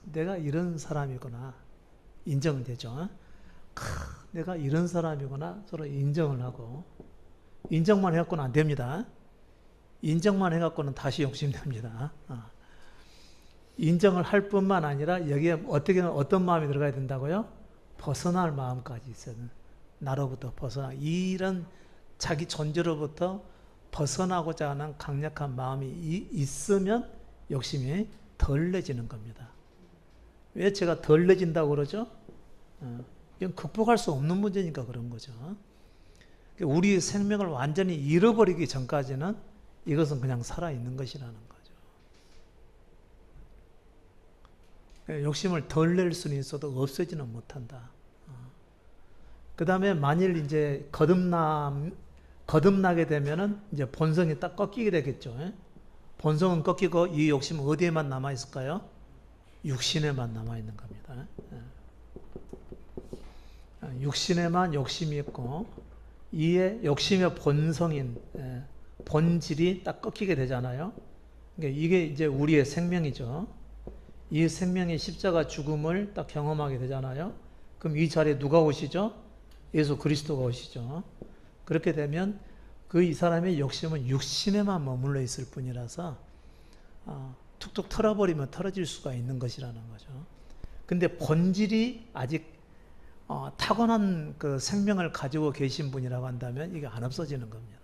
내가 이런 사람이구나. 인정은 되죠. 내가 이런 사람이구나. 서로 인정을 하고, 인정만 해갖고는 안 됩니다. 인정만 해갖고는 다시 욕심냅니다. 인정을 할 뿐만 아니라 여기에 어떤 마음이 들어가야 된다고요? 벗어날 마음까지 있어야 돼요. 나로부터 벗어나. 이런 자기 존재로부터 벗어나고자 하는 강력한 마음이 있으면 욕심이 덜 내지는 겁니다. 왜 제가 덜 내진다고 그러죠? 이건 극복할 수 없는 문제니까 그런 거죠. 우리 생명을 완전히 잃어버리기 전까지는 이것은 그냥 살아있는 것이라는 거죠. 욕심을 덜 낼 수는 있어도 없애지는 못한다. 그 다음에 만일 이제 거듭나게 되면은 이제 본성이 딱 꺾이게 되겠죠. 본성은 꺾이고 이 욕심은 어디에만 남아있을까요? 육신에만 남아있는 겁니다. 육신에만 욕심이 있고 이에 욕심의 본성인 본질이 딱 꺾이게 되잖아요. 이게 이제 우리의 생명이죠. 이 생명의 십자가 죽음을 딱 경험하게 되잖아요. 그럼 이 자리에 누가 오시죠? 예수 그리스도가 오시죠. 그렇게 되면 이 사람의 욕심은 육신에만 머물러 있을 뿐이라서 툭툭 털어버리면 털어질 수가 있는 것이라는 거죠. 근데 본질이 아직 타고난 그 생명을 가지고 계신 분이라고 한다면 이게 안 없어지는 겁니다.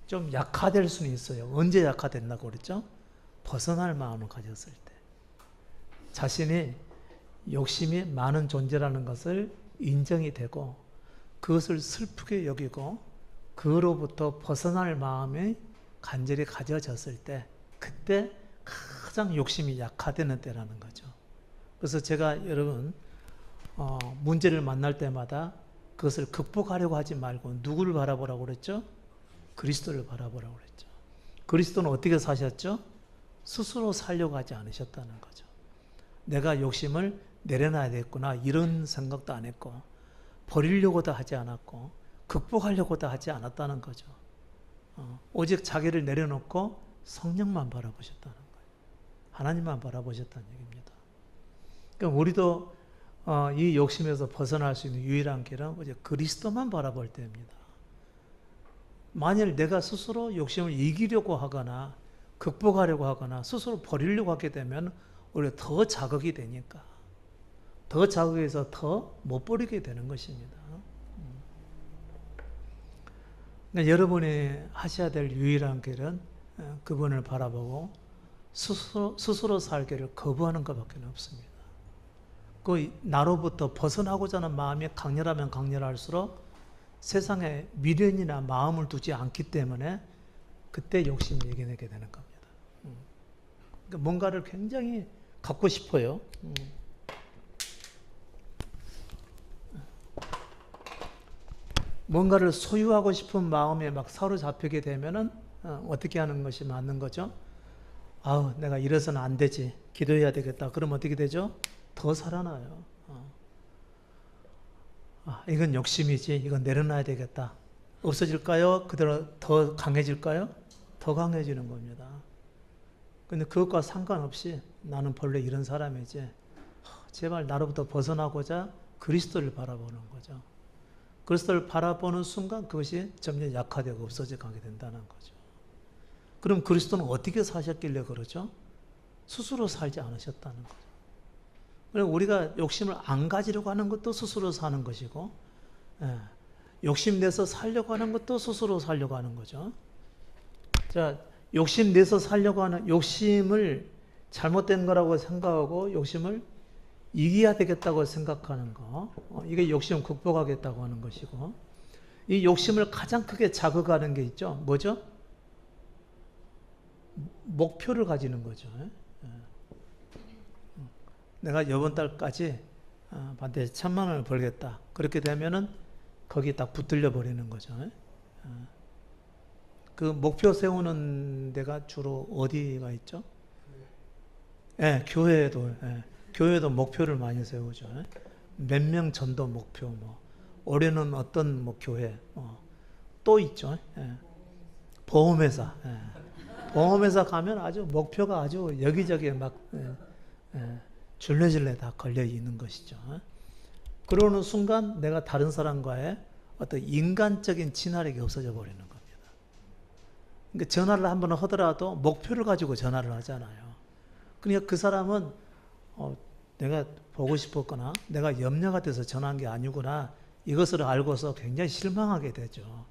좀 약화될 수는 있어요. 언제 약화된다고 그랬죠? 벗어날 마음을 가졌을 때. 자신이 욕심이 많은 존재라는 것을 인정이 되고 그것을 슬프게 여기고 그로부터 벗어날 마음이 간절히 가져졌을 때 그때 가장 욕심이 약화되는 때라는 거죠. 그래서 제가 여러분 문제를 만날 때마다 그것을 극복하려고 하지 말고 누구를 바라보라고 그랬죠? 그리스도를 바라보라고 그랬죠. 그리스도는 어떻게 사셨죠? 스스로 살려고 하지 않으셨다는 거죠. 내가 욕심을 내려놔야 되겠구나 이런 생각도 안 했고 버리려고도 하지 않았고 극복하려고도 하지 않았다는 거죠. 오직 자기를 내려놓고 성령만 바라보셨다는 거예요. 하나님만 바라보셨다는 얘기입니다. 그러니까 우리도 이 욕심에서 벗어날 수 있는 유일한 길은 이제 그리스도만 바라볼 때입니다. 만일 내가 스스로 욕심을 이기려고 하거나 극복하려고 하거나 스스로 버리려고 하게 되면 오히려 더 자극이 되니까 더 자극해서 더 못 버리게 되는 것입니다. 그러니까 여러분이 하셔야 될 유일한 길은 그분을 바라보고 스스로 살기를 거부하는 것밖에 없습니다. 그 나로부터 벗어나고자 하는 마음이 강렬하면 강렬할수록 세상에 미련이나 마음을 두지 않기 때문에 그때 욕심이 이겨내게 되는 겁니다. 그러니까 뭔가를 굉장히 갖고 싶어요. 뭔가를 소유하고 싶은 마음에 막 사로잡히게 되면은 어떻게 하는 것이 맞는 거죠? 아우, 내가 이래서는 안 되지. 기도해야 되겠다. 그럼 어떻게 되죠? 더 살아나요. 이건 욕심이지. 이건 내려놔야 되겠다. 없어질까요? 그대로 더 강해질까요? 더 강해지는 겁니다. 근데 그것과 상관없이 나는 본래 이런 사람이지. 제발 나로부터 벗어나고자 그리스도를 바라보는 거죠. 그리스도를 바라보는 순간 그것이 점점 약화되고 없어져 가게 된다는 거죠. 그럼 그리스도는 어떻게 사셨길래 그러죠? 스스로 살지 않으셨다는 거죠. 그리고 우리가 욕심을 안 가지려고 하는 것도 스스로 사는 것이고, 욕심내서 살려고 하는 것도 스스로 살려고 하는 거죠. 자, 욕심내서 살려고 하는, 욕심을 잘못된 거라고 생각하고 욕심을 이겨야 되겠다고 생각하는 거, 이게 욕심 극복하겠다고 하는 것이고, 이 욕심을 가장 크게 자극하는 게 있죠. 뭐죠? 목표를 가지는 거죠. 내가 이번 달까지 반드시 1,000만 원을 벌겠다. 그렇게 되면은 거기 딱 붙들려 버리는 거죠. 그 목표 세우는 데가 주로 어디가 있죠? 교회도 목표를 많이 세우죠. 몇 명 전도 목표, 올해는 어떤 교회, 또 있죠. 예. 보험회사. 예. 보험회사 가면 아주 목표가 아주 여기저기에 막 줄레줄레 다 걸려 있는 것이죠. 그러는 순간 내가 다른 사람과의 어떤 인간적인 친화력이 없어져 버리는 겁니다. 그러니까 전화를 한번 하더라도 목표를 가지고 전화를 하잖아요. 그러니까 그 사람은 내가 보고 싶었거나 내가 염려가 돼서 전화한 게 아니구나 이것을 알고서 굉장히 실망하게 되죠.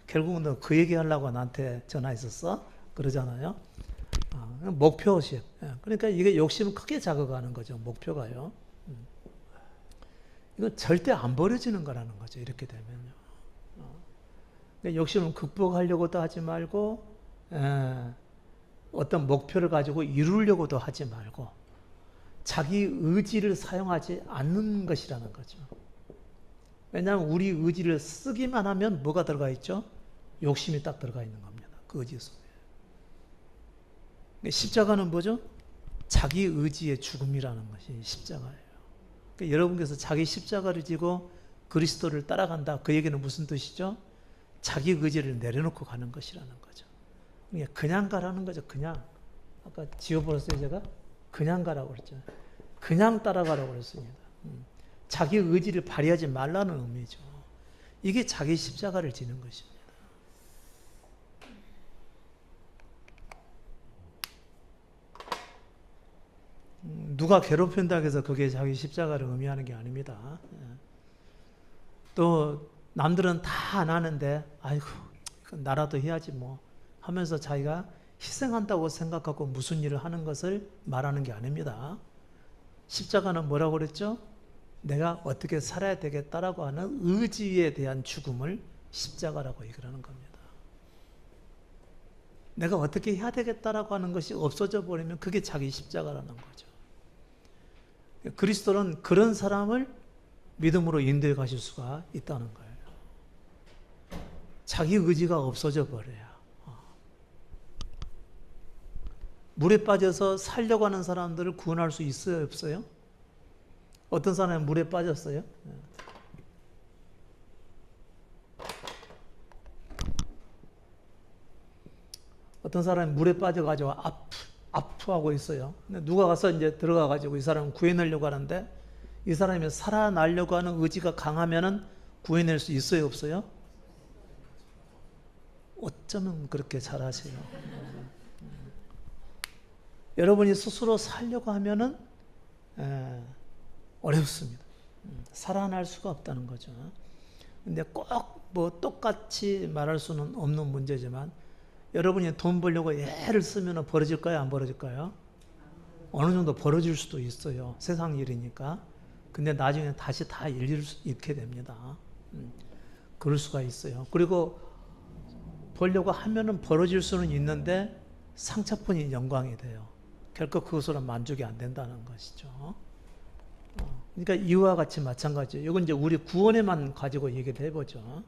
결국은 너 그 얘기하려고 나한테 전화했었어? 그러잖아요. 목표식. 그러니까 이게 욕심을 크게 자극하는 거죠. 목표가요. 이건 절대 안 버려지는 거라는 거죠. 이렇게 되면요. 그러니까 욕심을 극복하려고도 하지 말고 어떤 목표를 가지고 이루려고도 하지 말고 자기 의지를 사용하지 않는 것이라는 거죠. 왜냐하면 우리 의지를 쓰기만 하면 뭐가 들어가 있죠? 욕심이 딱 들어가 있는 겁니다. 그 의지 속에. 십자가는 뭐죠? 자기 의지의 죽음이라는 것이 십자가예요. 그러니까 여러분께서 자기 십자가를 지고 그리스도를 따라간다. 그 얘기는 무슨 뜻이죠? 자기 의지를 내려놓고 가는 것이라는 거죠. 그냥 가라는 거죠. 그냥. 아까 지워버렸어요, 제가? 그냥 가라고 그랬죠. 그냥 따라가라고 그랬습니다. 자기 의지를 발휘하지 말라는 의미죠. 이게 자기 십자가를 지는 것입니다. 누가 괴롭힌다고 해서 그게 자기 십자가를 의미하는 게 아닙니다. 또 남들은 다 안 하는데 아이고 나라도 해야지 뭐 하면서 자기가 희생한다고 생각하고 무슨 일을 하는 것을 말하는 게 아닙니다. 십자가는 뭐라고 그랬죠? 내가 어떻게 살아야 되겠다라고 하는 의지에 대한 죽음을 십자가라고 얘기를 하는 겁니다. 내가 어떻게 해야 되겠다라고 하는 것이 없어져 버리면 그게 자기 십자가라는 거죠. 그리스도는 그런 사람을 믿음으로 인도해 가실 수가 있다는 거예요. 자기 의지가 없어져 버려요. 물에 빠져서 살려고 하는 사람들을 구원할 수 있어요, 없어요? 어떤 사람이 물에 빠졌어요? 어떤 사람이 물에 빠져가지고 아프하고 있어요. 누가 가서 이제 들어가가지고 이 사람을 구해내려고 하는데 이 사람이 살아나려고 하는 의지가 강하면은 구해낼 수 있어요, 없어요? 어쩌면 그렇게 잘하세요. 여러분이 스스로 살려고 하면은 어렵습니다. 살아날 수가 없다는 거죠. 근데 꼭 뭐 똑같이 말할 수는 없는 문제지만 여러분이 돈 벌려고 애를 쓰면 벌어질까요? 안 벌어질까요? 어느 정도 벌어질 수도 있어요. 세상 일이니까. 근데 나중에 다시 다 잃게 됩니다. 그럴 수가 있어요. 그리고 벌려고 하면은 벌어질 수는 있는데 상처뿐인 영광이 돼요. 결코 그것으로 만족이 안 된다는 것이죠. 그러니까 이와 같이 마찬가지예요. 이건 이제 우리 구원에만 가지고 얘기를 해보죠.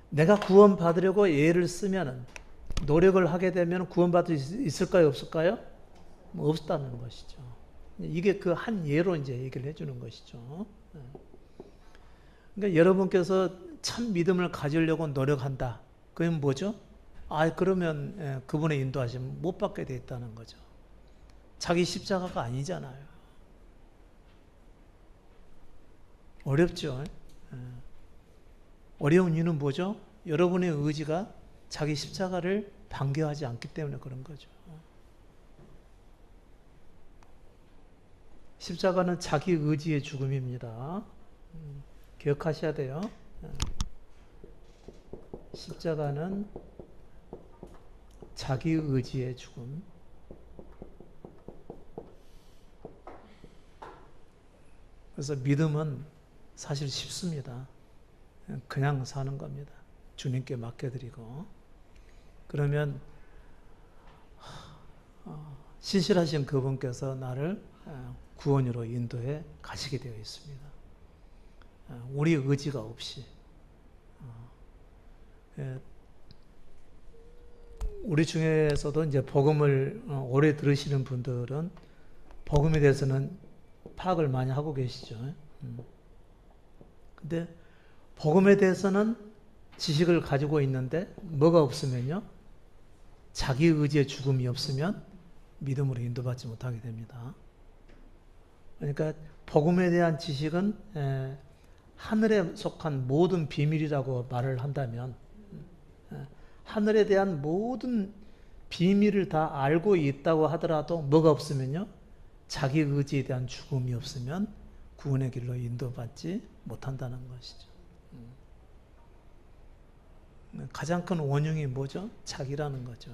내가 구원 받으려고 애를 쓰면은 노력을 하게 되면 구원받을 수 있을까요? 없을까요? 뭐 없다는 것이죠. 이게 그 한 예로 이제 얘기를 해주는 것이죠. 그러니까 여러분께서 참 믿음을 가지려고 노력한다. 그건 뭐죠? 그러면 그분의 인도하심 못 받게 돼 있다는 거죠. 자기 십자가가 아니잖아요. 어렵죠. 어려운 이유는 뭐죠? 여러분의 의지가 자기 십자가를 반겨하지 않기 때문에 그런 거죠. 십자가는 자기 의지의 죽음입니다. 기억하셔야 돼요. 십자가는 자기 의지의 죽음. 그래서 믿음은 사실 쉽습니다. 그냥 사는 겁니다. 주님께 맡겨드리고. 그러면 신실하신 그분께서 나를 구원으로 인도해 가시게 되어 있습니다. 우리 의지가 없이. 우리 중에서도 이제 복음을 오래 들으시는 분들은 복음에 대해서는 파악을 많이 하고 계시죠. 근데 복음에 대해서는 지식을 가지고 있는데 뭐가 없으면요? 자기 의지의 죽음이 없으면 믿음으로 인도받지 못하게 됩니다. 그러니까 복음에 대한 지식은 하늘에 속한 모든 비밀이라고 말을 한다면 하늘에 대한 모든 비밀을 다 알고 있다고 하더라도 뭐가 없으면요? 자기 의지에 대한 죽음이 없으면 구원의 길로 인도받지 못한다는 것이죠. 가장 큰 원흉이 뭐죠? 자기라는 거죠.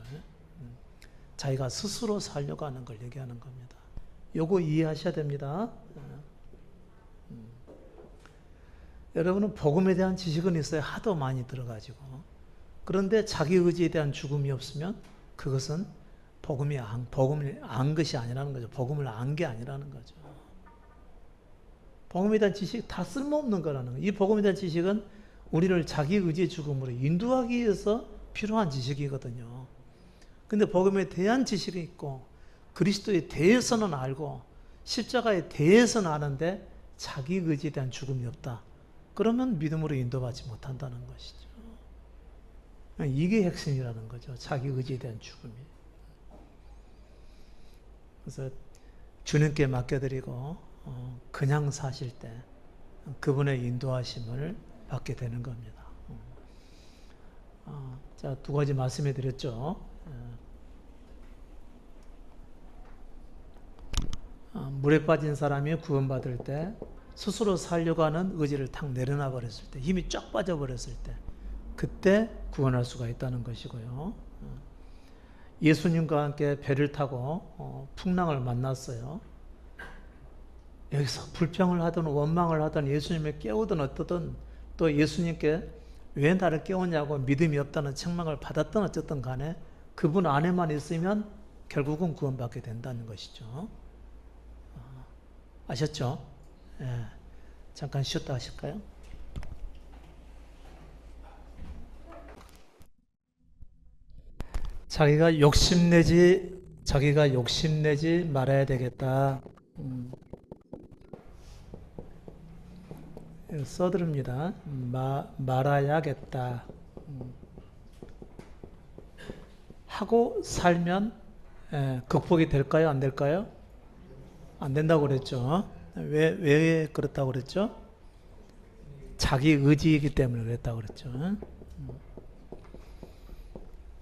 자기가 스스로 살려고 하는 걸 얘기하는 겁니다. 요거 이해하셔야 됩니다. 여러분은 복음에 대한 지식은 있어요. 하도 많이 들어가지고. 그런데 자기 의지에 대한 죽음이 없으면 그것은 복음을 안 것이 아니라는 거죠. 복음을 안 게 아니라는 거죠. 복음에 대한 지식 다 쓸모없는 거라는 거예요. 이 복음에 대한 지식은 우리를 자기 의지의 죽음으로 인도하기 위해서 필요한 지식이거든요. 근데 복음에 대한 지식이 있고 그리스도에 대해서는 알고 십자가에 대해서는 아는데 자기 의지에 대한 죽음이 없다. 그러면 믿음으로 인도받지 못한다는 것이죠. 이게 핵심이라는 거죠. 자기 의지에 대한 죽음이. 그래서 주님께 맡겨드리고 그냥 사실 때 그분의 인도하심을 받게 되는 겁니다. 자, 두 가지 말씀해 드렸죠. 물에 빠진 사람이 구원받을 때 스스로 살려고 하는 의지를 탁 내려놔 버렸을 때, 힘이 쫙 빠져버렸을 때 그때 구원할 수가 있다는 것이고요. 예수님과 함께 배를 타고 풍랑을 만났어요. 여기서 불평을 하든 원망을 하든 예수님을 깨우든 어떠든 또 예수님께 왜 나를 깨우냐고 믿음이 없다는 책망을 받았든 어쨌든 간에 그분 안에만 있으면 결국은 구원받게 된다는 것이죠. 아셨죠? 예. 잠깐 쉬었다 하실까요? 자기가 욕심내지 말아야 되겠다. 써드립니다. 말아야겠다. 하고 살면 극복이 될까요? 안 될까요? 안 된다고 그랬죠. 왜 그렇다고 그랬죠? 자기 의지이기 때문에 그랬다고 그랬죠.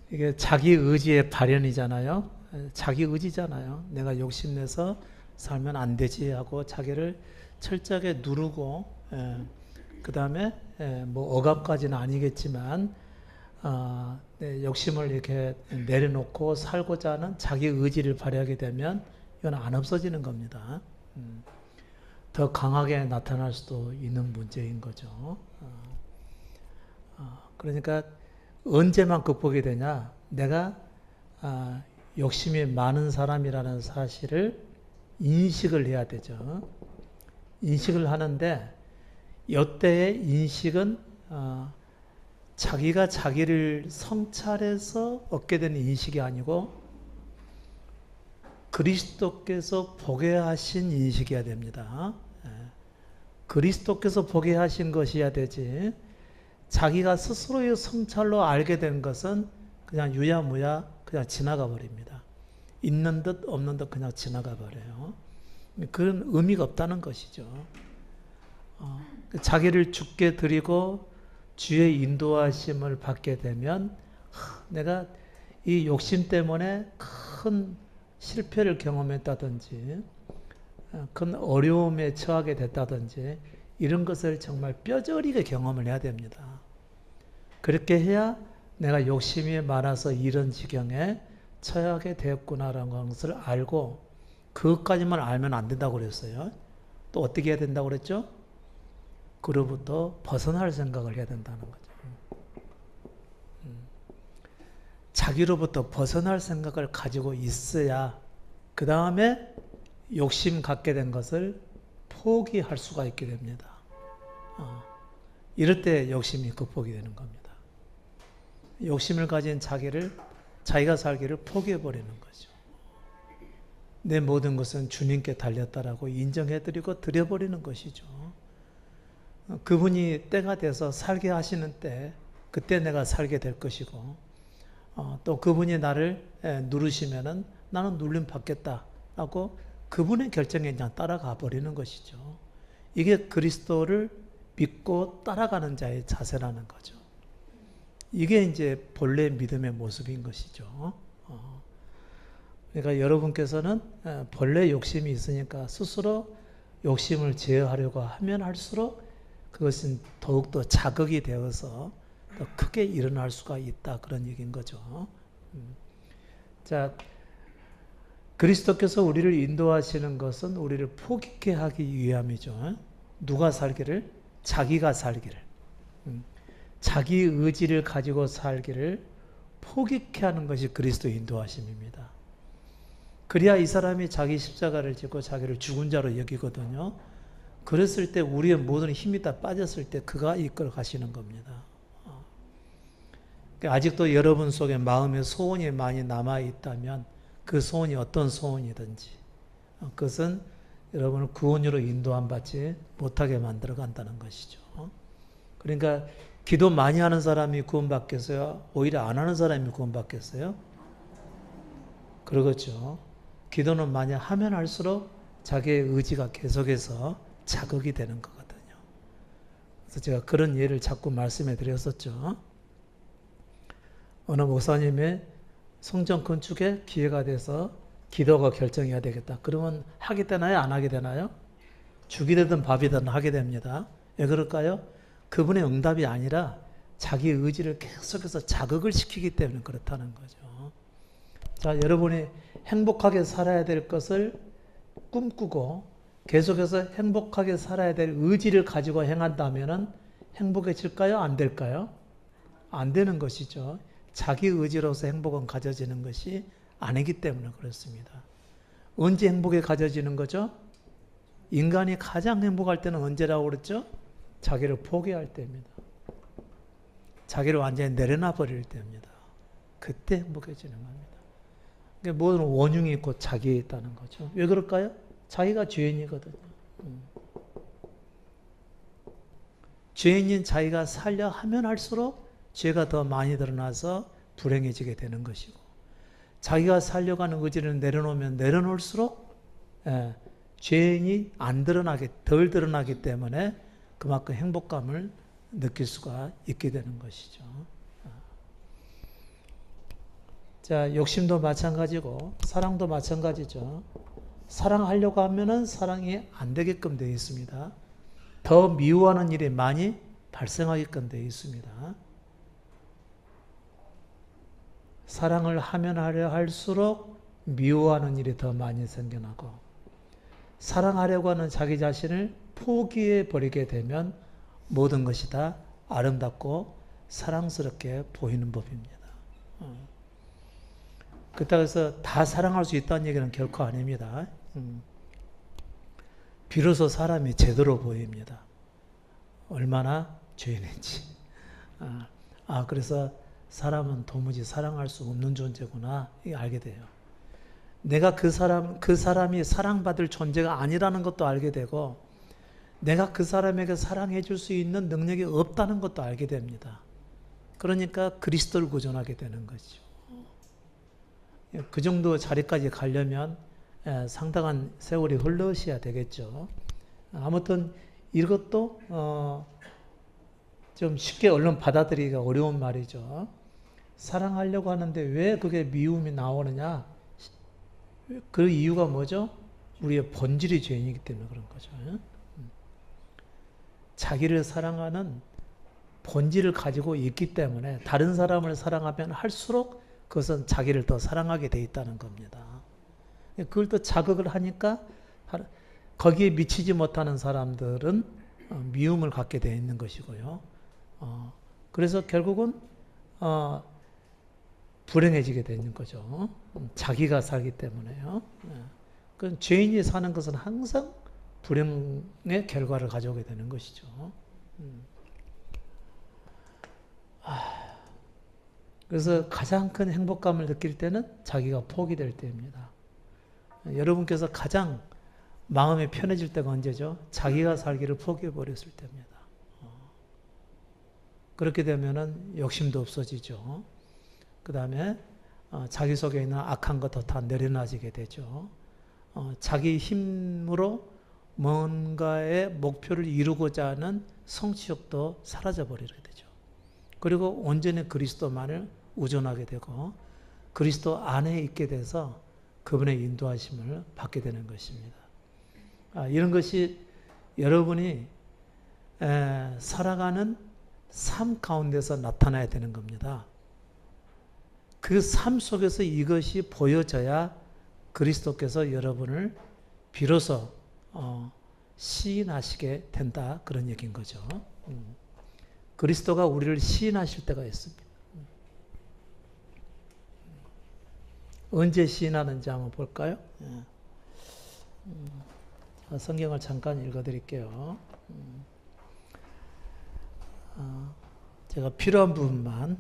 이게 자기 의지의 발현이잖아요. 자기 의지잖아요. 내가 욕심내서 살면 안 되지 하고 자기를 철저하게 누르고 그 다음에 뭐 억압까지는 아니겠지만 욕심을 이렇게 내려놓고 살고자 하는 자기 의지를 발휘하게 되면 이건 안 없어지는 겁니다. 더 강하게 나타날 수도 있는 문제인 거죠. 그러니까 언제만 극복이 되냐? 내가 욕심이 많은 사람이라는 사실을 인식을 해야 되죠. 인식을 하는데 이때의 인식은 자기가 자기를 성찰해서 얻게 되는 인식이 아니고 그리스도께서 보게 하신 인식이어야 됩니다. 그리스도께서 보게 하신 것이어야 되지 자기가 스스로의 성찰로 알게 된 것은 그냥 유야무야 그냥 지나가 버립니다. 있는 듯 없는 듯 그냥 지나가 버려요. 그런 의미가 없다는 것이죠. 자기를 주께 드리고 주의 인도하심을 받게 되면 내가 이 욕심 때문에 큰 실패를 경험했다든지 큰 어려움에 처하게 됐다든지 이런 것을 정말 뼈저리게 경험을 해야 됩니다. 그렇게 해야 내가 욕심이 많아서 이런 지경에 처하게 되었구나라는 것을 알고 그것까지만 알면 안 된다고 그랬어요. 또 어떻게 해야 된다고 그랬죠? 그로부터 벗어날 생각을 해야 된다는 거죠. 자기로부터 벗어날 생각을 가지고 있어야 그 다음에 욕심 갖게 된 것을 포기할 수가 있게 됩니다. 이럴 때 욕심이 극복이 되는 겁니다. 욕심을 가진 자기가 살기를 포기해버리는 거죠. 내 모든 것은 주님께 달렸다라고 인정해드리고 드려버리는 것이죠. 그분이 때가 돼서 살게 하시는 때 그때 내가 살게 될 것이고, 또 그분이 나를 누르시면은 나는 눌림 받겠다라고 그분의 결정에 그냥 따라가 버리는 것이죠. 이게 그리스도를 믿고 따라가는 자의 자세라는 거죠. 이게 이제 본래 믿음의 모습인 것이죠. 그러니까 여러분께서는 본래 욕심이 있으니까 스스로 욕심을 제어하려고 하면 할수록 그것은 더욱더 자극이 되어서 더 크게 일어날 수가 있다. 그런 얘기인 거죠. 자, 그리스도께서 우리를 인도하시는 것은 우리를 포기케 하기 위함이죠. 누가 살기를? 자기가 살기를. 자기 의지를 가지고 살기를 포기케 하는 것이 그리스도 인도하심입니다. 그래야 이 사람이 자기 십자가를 지고 자기를 죽은 자로 여기거든요. 그랬을 때 우리의 모든 힘이 다 빠졌을 때 그가 이끌어 가시는 겁니다. 아직도 여러분 속에 마음의 소원이 많이 남아 있다면 그 소원이 어떤 소원이든지 그것은 여러분을 구원으로 인도함 받지 못하게 만들어 간다는 것이죠. 그러니까 기도 많이 하는 사람이 구원받겠어요? 오히려 안 하는 사람이 구원받겠어요? 그러겠죠. 기도는 많이 하면 할수록 자기의 의지가 계속해서 자극이 되는 거거든요. 그래서 제가 그런 예를 자꾸 말씀해 드렸었죠. 어느 목사님의 성전 건축에 기회가 돼서 기도가 결정해야 되겠다. 그러면 하게 되나요? 안 하게 되나요? 죽이 되든 밥이 되든 하게 됩니다. 왜 그럴까요? 그분의 응답이 아니라 자기 의지를 계속해서 자극을 시키기 때문에 그렇다는 거죠. 자, 여러분이 행복하게 살아야 될 것을 꿈꾸고 계속해서 행복하게 살아야 될 의지를 가지고 행한다면 행복해질까요? 안 될까요? 안 되는 것이죠. 자기 의지로서 행복은 가져지는 것이 아니기 때문에 그렇습니다. 언제 행복이 가져지는 거죠? 인간이 가장 행복할 때는 언제라고 그랬죠? 자기를 포기할 때입니다. 자기를 완전히 내려놔 버릴 때입니다. 그때 행복해지는 겁니다. 그러니까 모든 원흉이 곧 자기에 있다는 거죠. 왜 그럴까요? 자기가 죄인이거든요. 죄인인 자기가 살려 하면 할수록 죄가 더 많이 드러나서 불행해지게 되는 것이고, 자기가 살려가는 의지를 내려놓으면 내려놓을수록 죄인이 안 드러나게, 덜 드러나기 때문에 그만큼 행복감을 느낄 수가 있게 되는 것이죠. 자, 욕심도 마찬가지고 사랑도 마찬가지죠. 사랑하려고 하면은 사랑이 안 되게끔 되어 있습니다. 더 미워하는 일이 많이 발생하게끔 되어 있습니다. 사랑을 하면 하려 할수록 미워하는 일이 더 많이 생겨나고, 사랑하려고 하는 자기 자신을 포기해 버리게 되면 모든 것이 다 아름답고 사랑스럽게 보이는 법입니다. 그렇다고 해서 다 사랑할 수 있다는 얘기는 결코 아닙니다. 비로소 사람이 제대로 보입니다. 얼마나 죄인인지. 그래서 사람은 도무지 사랑할 수 없는 존재구나, 이거 알게 돼요. 내가 그 사람이 사랑받을 존재가 아니라는 것도 알게 되고, 내가 그 사람에게 사랑해 줄 수 있는 능력이 없다는 것도 알게 됩니다. 그러니까 그리스도를 구전하게 되는 거죠. 그 정도 자리까지 가려면 상당한 세월이 흘러셔야 되겠죠. 아무튼 이것도 좀 쉽게 얼른 받아들이기가 어려운 말이죠. 사랑하려고 하는데 왜 그게 미움이 나오느냐? 그 이유가 뭐죠? 우리의 본질이 죄인이기 때문에 그런 거죠. 자기를 사랑하는 본질을 가지고 있기 때문에 다른 사람을 사랑하면 할수록 그것은 자기를 더 사랑하게 돼 있다는 겁니다. 그걸 또 자극을 하니까 거기에 미치지 못하는 사람들은 미움을 갖게 돼 있는 것이고요. 그래서 결국은 불행해지게 되는 거죠. 자기가 살기 때문에요. 그 죄인이 사는 것은 항상 불행의 결과를 가져오게 되는 것이죠. 그래서 가장 큰 행복감을 느낄 때는 자기가 포기될 때입니다. 여러분께서 가장 마음이 편해질 때가 언제죠? 자기가 살기를 포기해버렸을 때입니다. 그렇게 되면은 욕심도 없어지죠. 그 다음에 자기 속에 있는 악한 것도 다 내려놔지게 되죠. 자기 힘으로 뭔가의 목표를 이루고자 하는 성취욕도 사라져버리게 되죠. 그리고 온전히 그리스도만을 의존하게 되고 그리스도 안에 있게 돼서 그분의 인도하심을 받게 되는 것입니다. 이런 것이 여러분이 살아가는 삶 가운데서 나타나야 되는 겁니다. 그 삶 속에서 이것이 보여져야 그리스도께서 여러분을 비로소 시인하시게 된다, 그런 얘기인 거죠. 그리스도가 우리를 시인하실 때가 있습니다. 언제 시인하는지 한번 볼까요? 성경을 잠깐 읽어드릴게요. 제가 필요한 부분만.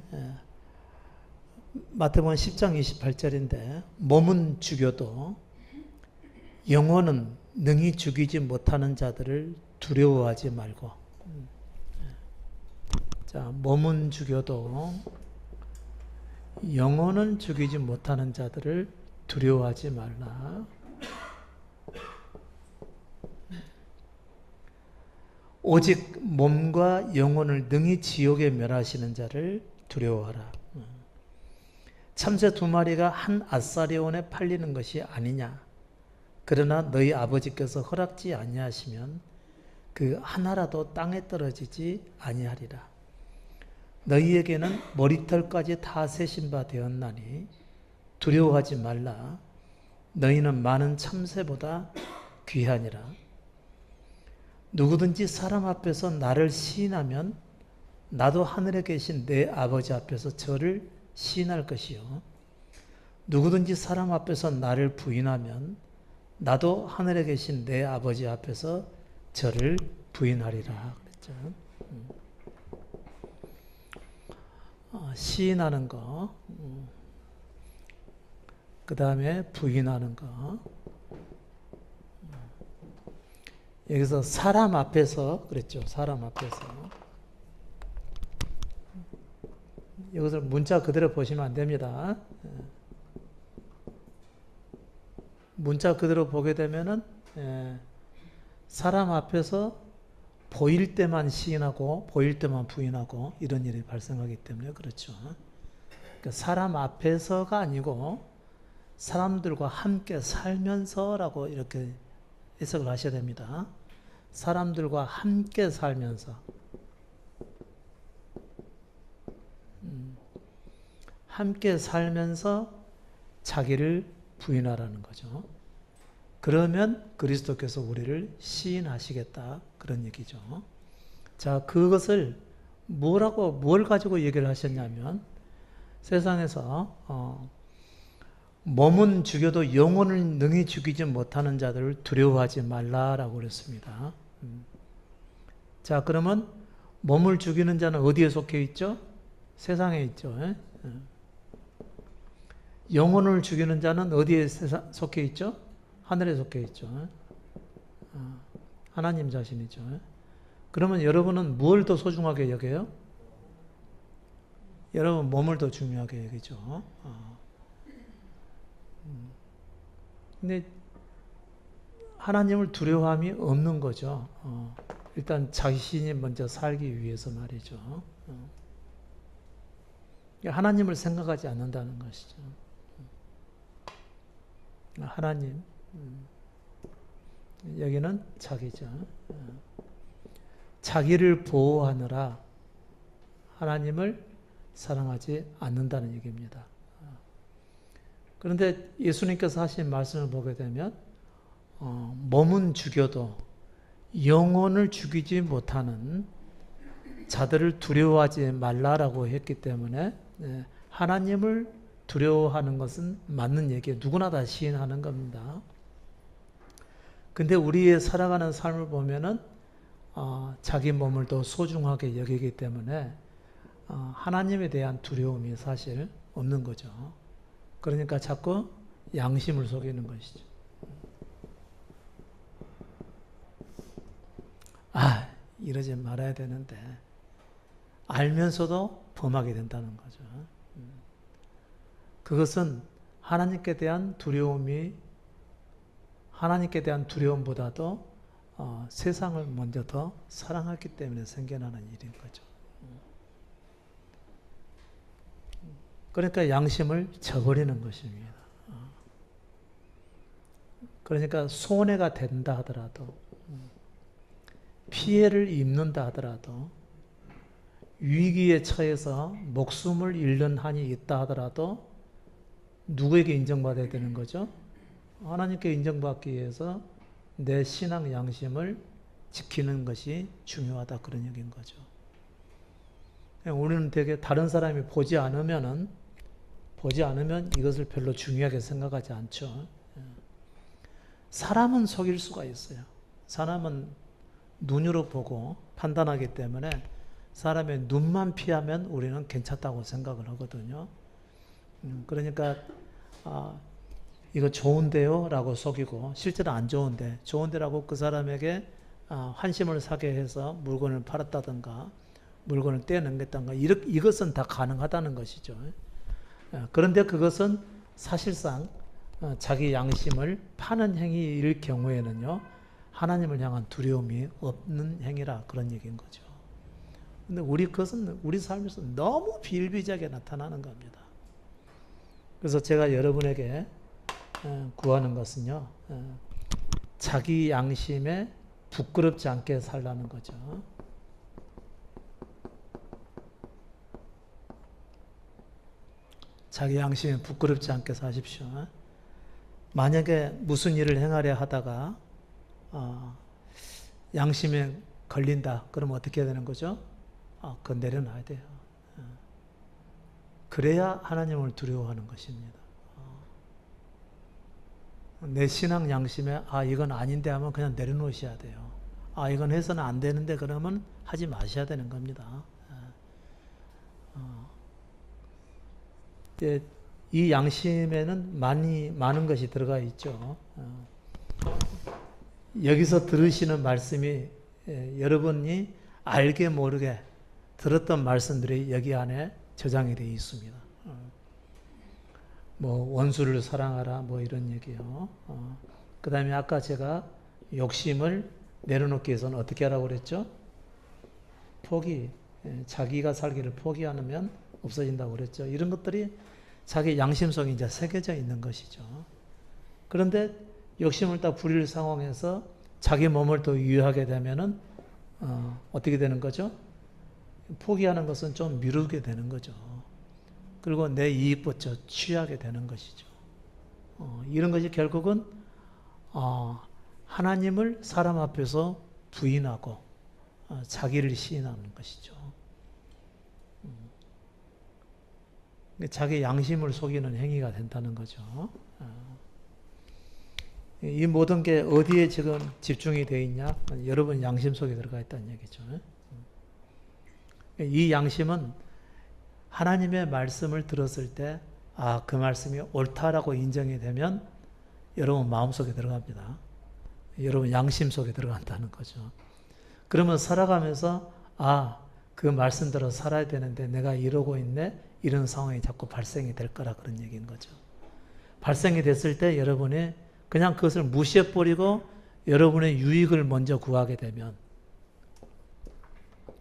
마태복음 10장 28절인데 몸은 죽여도 영혼은 능히 죽이지 못하는 자들을 두려워하지 말고. 자, 몸은 죽여도 영혼은 죽이지 못하는 자들을 두려워하지 말라. 오직 몸과 영혼을 능히 지옥에 멸하시는 자를 두려워하라. 참새 2마리가 한 아사리온에 팔리는 것이 아니냐. 그러나 너희 아버지께서 허락지 아니하시면 그 하나라도 땅에 떨어지지 아니하리라. 너희에게는 머리털까지 다 세신 바 되었나니 두려워하지 말라. 너희는 많은 참새보다 귀하니라. 누구든지 사람 앞에서 나를 시인하면 나도 하늘에 계신 내 아버지 앞에서 저를 시인할 것이요. 누구든지 사람 앞에서 나를 부인하면 나도 하늘에 계신 내 아버지 앞에서 저를 부인하리라 그랬죠. 시인하는 거, 그 다음에 부인하는 거. 여기서 사람 앞에서 그랬죠. 사람 앞에서. 이것을 문자 그대로 보시면 안 됩니다. 문자 그대로 보게 되면은 사람 앞에서 보일 때만 시인하고 보일 때만 부인하고 이런 일이 발생하기 때문에 그렇죠. 그러니까 사람 앞에서가 아니고 사람들과 함께 살면서라고 이렇게 해석을 하셔야 됩니다. 사람들과 함께 살면서 함께 살면서 자기를 부인하라는 거죠. 그러면 그리스도께서 우리를 시인하시겠다 그런 얘기죠. 자, 그것을 뭘 가지고 얘기를 하셨냐면 세상에서 몸은 죽여도 영혼을 능히 죽이지 못하는 자들을 두려워하지 말라라고 그랬습니다. 자, 그러면 몸을 죽이는 자는 어디에 속해 있죠? 세상에 있죠. 영혼을 죽이는 자는 어디에 속해 있죠? 하늘에 속해 있죠. 하나님 자신이죠. 그러면 여러분은 무엇을 더 소중하게 여겨요? 여러분 몸을 더 중요하게 여기죠. 근데 하나님을 두려워함이 없는 거죠. 일단 자신이 먼저 살기 위해서 말이죠. 하나님을 생각하지 않는다는 것이죠. 하나님, 여기는 자기죠. 자기를 보호하느라 하나님을 사랑하지 않는다는 얘기입니다. 그런데 예수님께서 하신 말씀을 보게 되면 몸은 죽여도 영혼을 죽이지 못하는 자들을 두려워하지 말라라고 했기 때문에 하나님을 두려워하는 것은 맞는 얘기예요. 누구나 다 시인하는 겁니다. 근데 우리의 살아가는 삶을 보면은 자기 몸을 더 소중하게 여기기 때문에 하나님에 대한 두려움이 사실 없는 거죠. 그러니까 자꾸 양심을 속이는 것이죠. 이러지 말아야 되는데 알면서도 범하게 된다는 거죠. 그것은 하나님께 대한 두려움보다도 세상을 먼저 더 사랑했기 때문에 생겨나는 일인 거죠. 그러니까 양심을 저버리는 것입니다. 그러니까 손해가 된다 하더라도, 피해를 입는다 하더라도, 위기에 처해서 목숨을 잃는 한이 있다 하더라도 누구에게 인정받아야 되는 거죠? 하나님께 인정받기 위해서 내 신앙 양심을 지키는 것이 중요하다, 그런 얘기인 거죠. 우리는 되게 다른 사람이 보지 않으면 이것을 별로 중요하게 생각하지 않죠. 사람은 속일 수가 있어요. 사람은 눈으로 보고 판단하기 때문에 사람의 눈만 피하면 우리는 괜찮다고 생각을 하거든요. 그러니까 이거 좋은데요? 라고 속이고 실제로 안 좋은데, 좋은데라고 그 사람에게 환심을 사게 해서 물건을 팔았다든가 물건을 떼어넘겼다든가 이것은 다 가능하다는 것이죠. 그런데 그것은 사실상 자기 양심을 파는 행위일 경우에는요, 하나님을 향한 두려움이 없는 행위라, 그런 얘기인 거죠. 근데 그것은 우리 삶에서 너무 비일비재하게 나타나는 겁니다. 그래서 제가 여러분에게 구하는 것은요, 자기 양심에 부끄럽지 않게 살라는 거죠. 자기 양심에 부끄럽지 않게 사십시오. 만약에 무슨 일을 행하려 하다가 양심에 걸린다, 그러면 어떻게 해야 되는 거죠? 그건 내려놔야 돼요. 그래야 하나님을 두려워하는 것입니다. 내 신앙 양심에 이건 아닌데 하면 그냥 내려놓으셔야 돼요. 이건 해서는 안 되는데 그러면 하지 마셔야 되는 겁니다. 이 양심에는 많은 것이 들어가 있죠. 여기서 들으시는 말씀이 여러분이 알게 모르게 들었던 말씀들이 여기 안에 저장이 되어 있습니다. 원수를 사랑하라, 이런 얘기요. 그 다음에 아까 제가 욕심을 내려놓기 위해서는 어떻게 하라고 그랬죠? 자기가 살기를 포기하면 없어진다고 그랬죠. 이런 것들이 자기 양심 속에 이제 새겨져 있는 것이죠. 그런데 욕심을 딱 부릴 상황에서 자기 몸을 더 유효하게 되면은 어떻게 되는 거죠? 포기하는 것은 좀 미루게 되는 거죠. 그리고 내 이익부터 취하게 되는 것이죠. 이런 것이 결국은 하나님을 사람 앞에서 부인하고 자기를 시인하는 것이죠. 자기 양심을 속이는 행위가 된다는 거죠. 이 모든 게 어디에 지금 집중이 되어 있냐? 여러분 양심 속에 들어가 있다는 얘기죠. 이 양심은 하나님의 말씀을 들었을 때 그 말씀이 옳다라고 인정이 되면 여러분 마음속에 들어갑니다. 여러분 양심 속에 들어간다는 거죠. 그러면 살아가면서 그 말씀대로 살아야 되는데 내가 이러고 있네, 이런 상황이 자꾸 발생이 될 거라, 그런 얘기인 거죠. 발생이 됐을 때 여러분이 그냥 그것을 무시해버리고 여러분의 유익을 먼저 구하게 되면,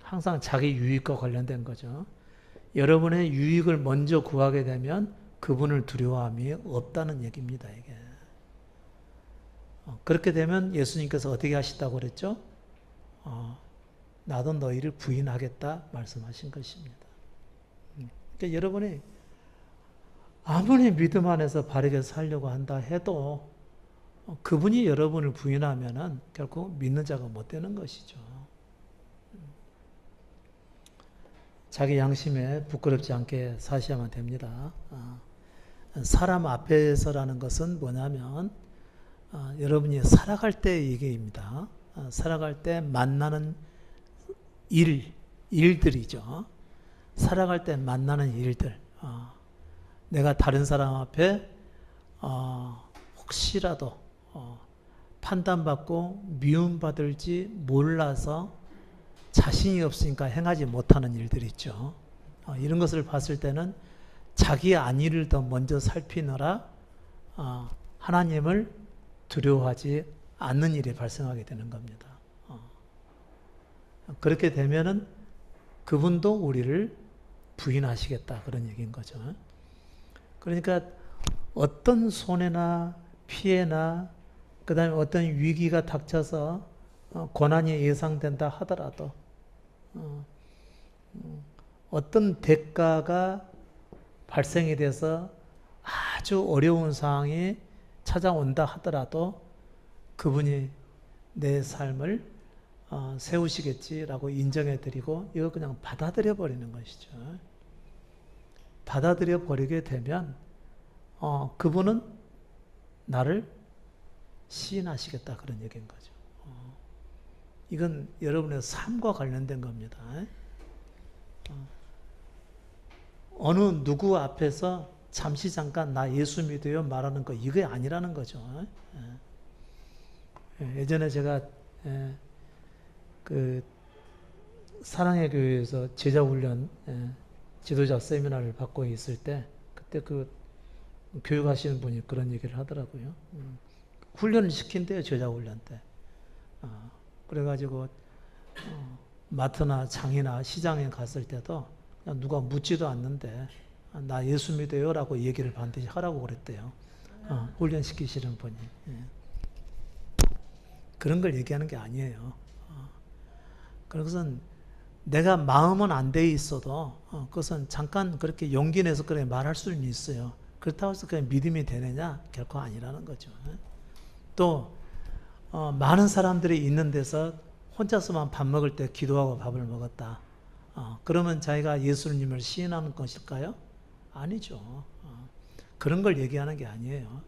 항상 자기 유익과 관련된 거죠. 여러분의 유익을 먼저 구하게 되면 그분을 두려워함이 없다는 얘기입니다, 이게. 그렇게 되면 예수님께서 어떻게 하시다고 그랬죠? 나도 너희를 부인하겠다 말씀하신 것입니다. 그러니까 여러분이 아무리 믿음 안에서 바르게 살려고 한다 해도 그분이 여러분을 부인하면은 결국 믿는 자가 못 되는 것이죠. 자기 양심에 부끄럽지 않게 사셔야만 됩니다. 사람 앞에서라는 것은 뭐냐면 여러분이 살아갈 때 얘기입니다. 살아갈 때 만나는 일들이죠. 살아갈 때 만나는 일들. 내가 다른 사람 앞에 혹시라도 판단받고 미움받을지 몰라서 자신이 없으니까 행하지 못하는 일들이 있죠. 이런 것을 봤을 때는 자기의 안위를 더 먼저 살피느라 하나님을 두려워하지 않는 일이 발생하게 되는 겁니다. 그렇게 되면은 그분도 우리를 부인하시겠다 그런 얘기인 거죠. 그러니까 어떤 손해나 피해나 그 다음에 어떤 위기가 닥쳐서 고난이 예상된다 하더라도 어떤 대가가 발생이 돼서 아주 어려운 상황이 찾아온다 하더라도 그분이 내 삶을 세우시겠지라고 인정해 드리고 이거 그냥 받아들여 버리는 것이죠. 받아들여 버리게 되면 그분은 나를 시인하시겠다 그런 얘기인 거죠. 이건 여러분의 삶과 관련된 겁니다. 어느 누구 앞에서 잠시 잠깐 나 예수 믿어요 말하는 거 이게 아니라는 거죠. 예전에 제가 그 사랑의 교회에서 제자훈련 지도자 세미나를 받고 있을 때 그때 그 교육하시는 분이 그런 얘기를 하더라고요. 훈련을 시킨대요. 제자훈련 때. 그래가지고 마트나 장이나 시장에 갔을 때도 그냥 누가 묻지도 않는데 나 예수 믿어요 라고 얘기를 반드시 하라고 그랬대요. 훈련시키시는 분이. 그런 걸 얘기하는 게 아니에요. 그것은 내가 마음은 안 돼 있어도 그것은 잠깐 그렇게 용기 내서 그래 말할 수는 있어요. 그렇다고 해서 그냥 믿음이 되느냐? 결코 아니라는 거죠. 또 많은 사람들이 있는 데서 혼자서만 밥 먹을 때 기도하고 밥을 먹었다. 그러면 자기가 예수님을 시인하는 것일까요? 아니죠. 그런 걸 얘기하는 게 아니에요.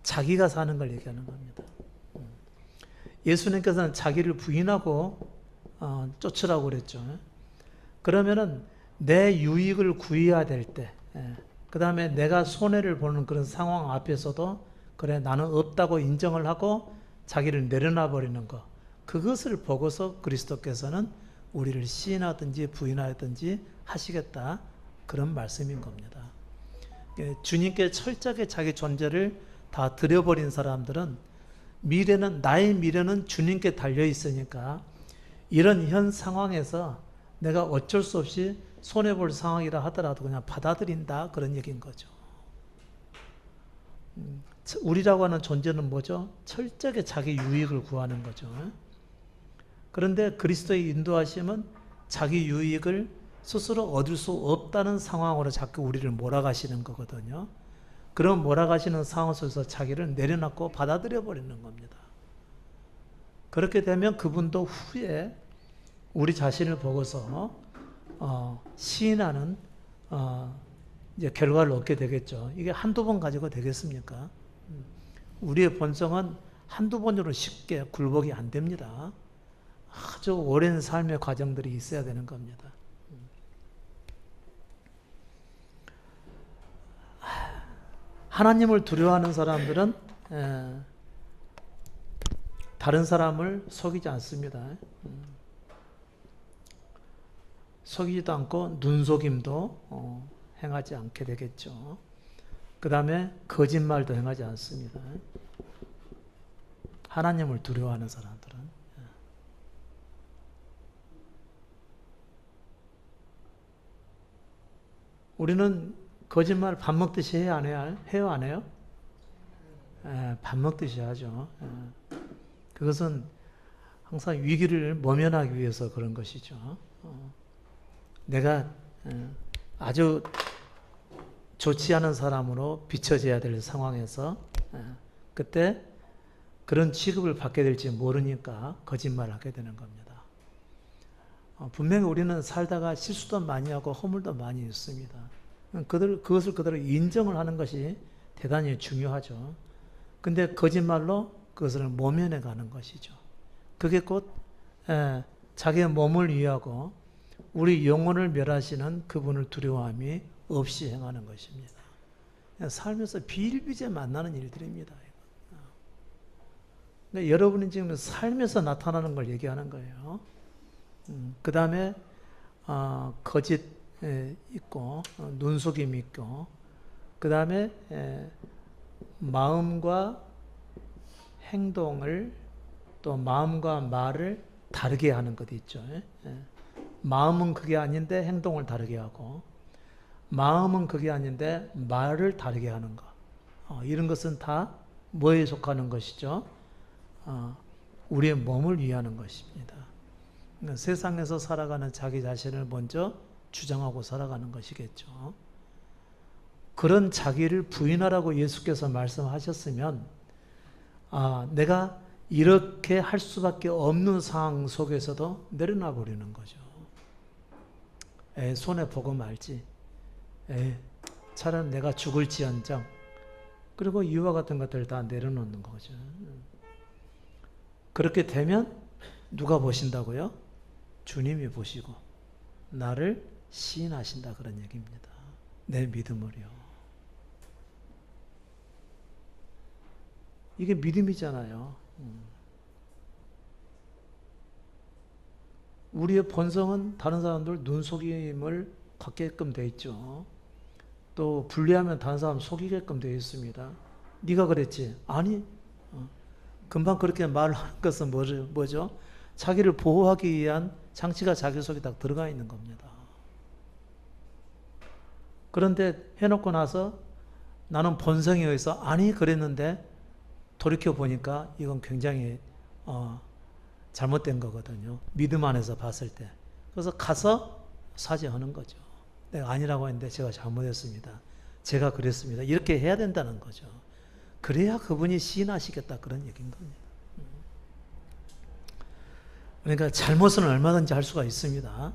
자기가 사는 걸 얘기하는 겁니다. 예수님께서는 자기를 부인하고 쫓으라고 그랬죠. 그러면은 내 유익을 구해야 될 때, 그 다음에 내가 손해를 보는 그런 상황 앞에서도 그래 나는 없다고 인정을 하고 자기를 내려놔 버리는 것, 그것을 보고서 그리스도께서는 우리를 시인하든지 부인하든지 하시겠다 그런 말씀인 겁니다. 주님께 철저하게 자기 존재를 다 드려버린 사람들은 나의 미래는 주님께 달려 있으니까 이런 현 상황에서 내가 어쩔 수 없이 손해볼 상황이라 하더라도 그냥 받아들인다 그런 얘기인 거죠. 우리라고 하는 존재는 뭐죠? 철저하게 자기 유익을 구하는 거죠. 그런데 그리스도의 인도하심은 자기 유익을 스스로 얻을 수 없다는 상황으로 자꾸 우리를 몰아가시는 거거든요. 그런 몰아가시는 상황 속에서 자기를 내려놓고 받아들여 버리는 겁니다. 그렇게 되면 그분도 후에 우리 자신을 보고서 시인하는 이제 결과를 얻게 되겠죠. 이게 한두 번 가지고 되겠습니까? 우리의 본성은 한두 번으로 쉽게 굴복이 안 됩니다. 아주 오랜 삶의 과정들이 있어야 되는 겁니다. 하나님을 두려워하는 사람들은 다른 사람을 속이지 않습니다. 속이지도 않고 눈속임도 행하지 않게 되겠죠. 그 다음에 거짓말도 행하지 않습니다. 하나님을 두려워하는 사람들은. 우리는 거짓말 밥 먹듯이 해야 안 해요? 해요, 안 해요? 밥 먹듯이 하죠. 그것은 항상 위기를 모면하기 위해서 그런 것이죠. 내가 아주 좋지 않은 사람으로 비춰져야 될 상황에서 그때 그런 취급을 받게 될지 모르니까 거짓말을 하게 되는 겁니다. 분명히 우리는 살다가 실수도 많이 하고 허물도 많이 있습니다. 그것을 그대로 인정을 하는 것이 대단히 중요하죠. 근데 거짓말로 그것을 모면해 가는 것이죠. 그게 곧 자기의 몸을 위하고 우리 영혼을 멸하시는 그분을 두려워함이 없이 행하는 것입니다. 살면서 비일비재 만나는 일들입니다. 근데 여러분이 지금 삶에서 나타나는 걸 얘기하는 거예요. 그 다음에 거짓 있고 눈속임이 있고 그 다음에 마음과 행동을 또 마음과 말을 다르게 하는 것도 있죠. 마음은 그게 아닌데 행동을 다르게 하고 마음은 그게 아닌데 말을 다르게 하는 것. 이런 것은 다 뭐에 속하는 것이죠? 우리의 몸을 위하는 것입니다. 그러니까 세상에서 살아가는 자기 자신을 먼저 주장하고 살아가는 것이겠죠. 그런 자기를 부인하라고 예수께서 말씀하셨으면 내가 이렇게 할 수밖에 없는 상황 속에서도 내려놔 버리는 거죠. 손해보고 말지. 차라리 내가 죽을지언정. 그리고 이와 같은 것들을 다 내려놓는 거죠. 그렇게 되면 누가 보신다고요? 주님이 보시고 나를 시인하신다 그런 얘기입니다. 내 믿음을요. 이게 믿음이잖아요. 우리의 본성은 다른 사람들 눈속임을 갖게끔 돼 있죠. 또 분리하면 다른 사람 속이게끔 되어 있습니다. 네가 그랬지? 아니. 금방 그렇게 말하는 것은 뭐죠? 자기를 보호하기 위한 장치가 자기 속에 다 들어가 있는 겁니다. 그런데 해놓고 나서 나는 본성에 의해서 아니 그랬는데 돌이켜 보니까 이건 굉장히 잘못된 거거든요. 믿음 안에서 봤을 때. 그래서 가서 사죄하는 거죠. 내가 아니라고 했는데 제가 잘못했습니다. 제가 그랬습니다. 이렇게 해야 된다는 거죠. 그래야 그분이 시인하시겠다 그런 얘기인 겁니다. 그러니까 잘못은 얼마든지 할 수가 있습니다.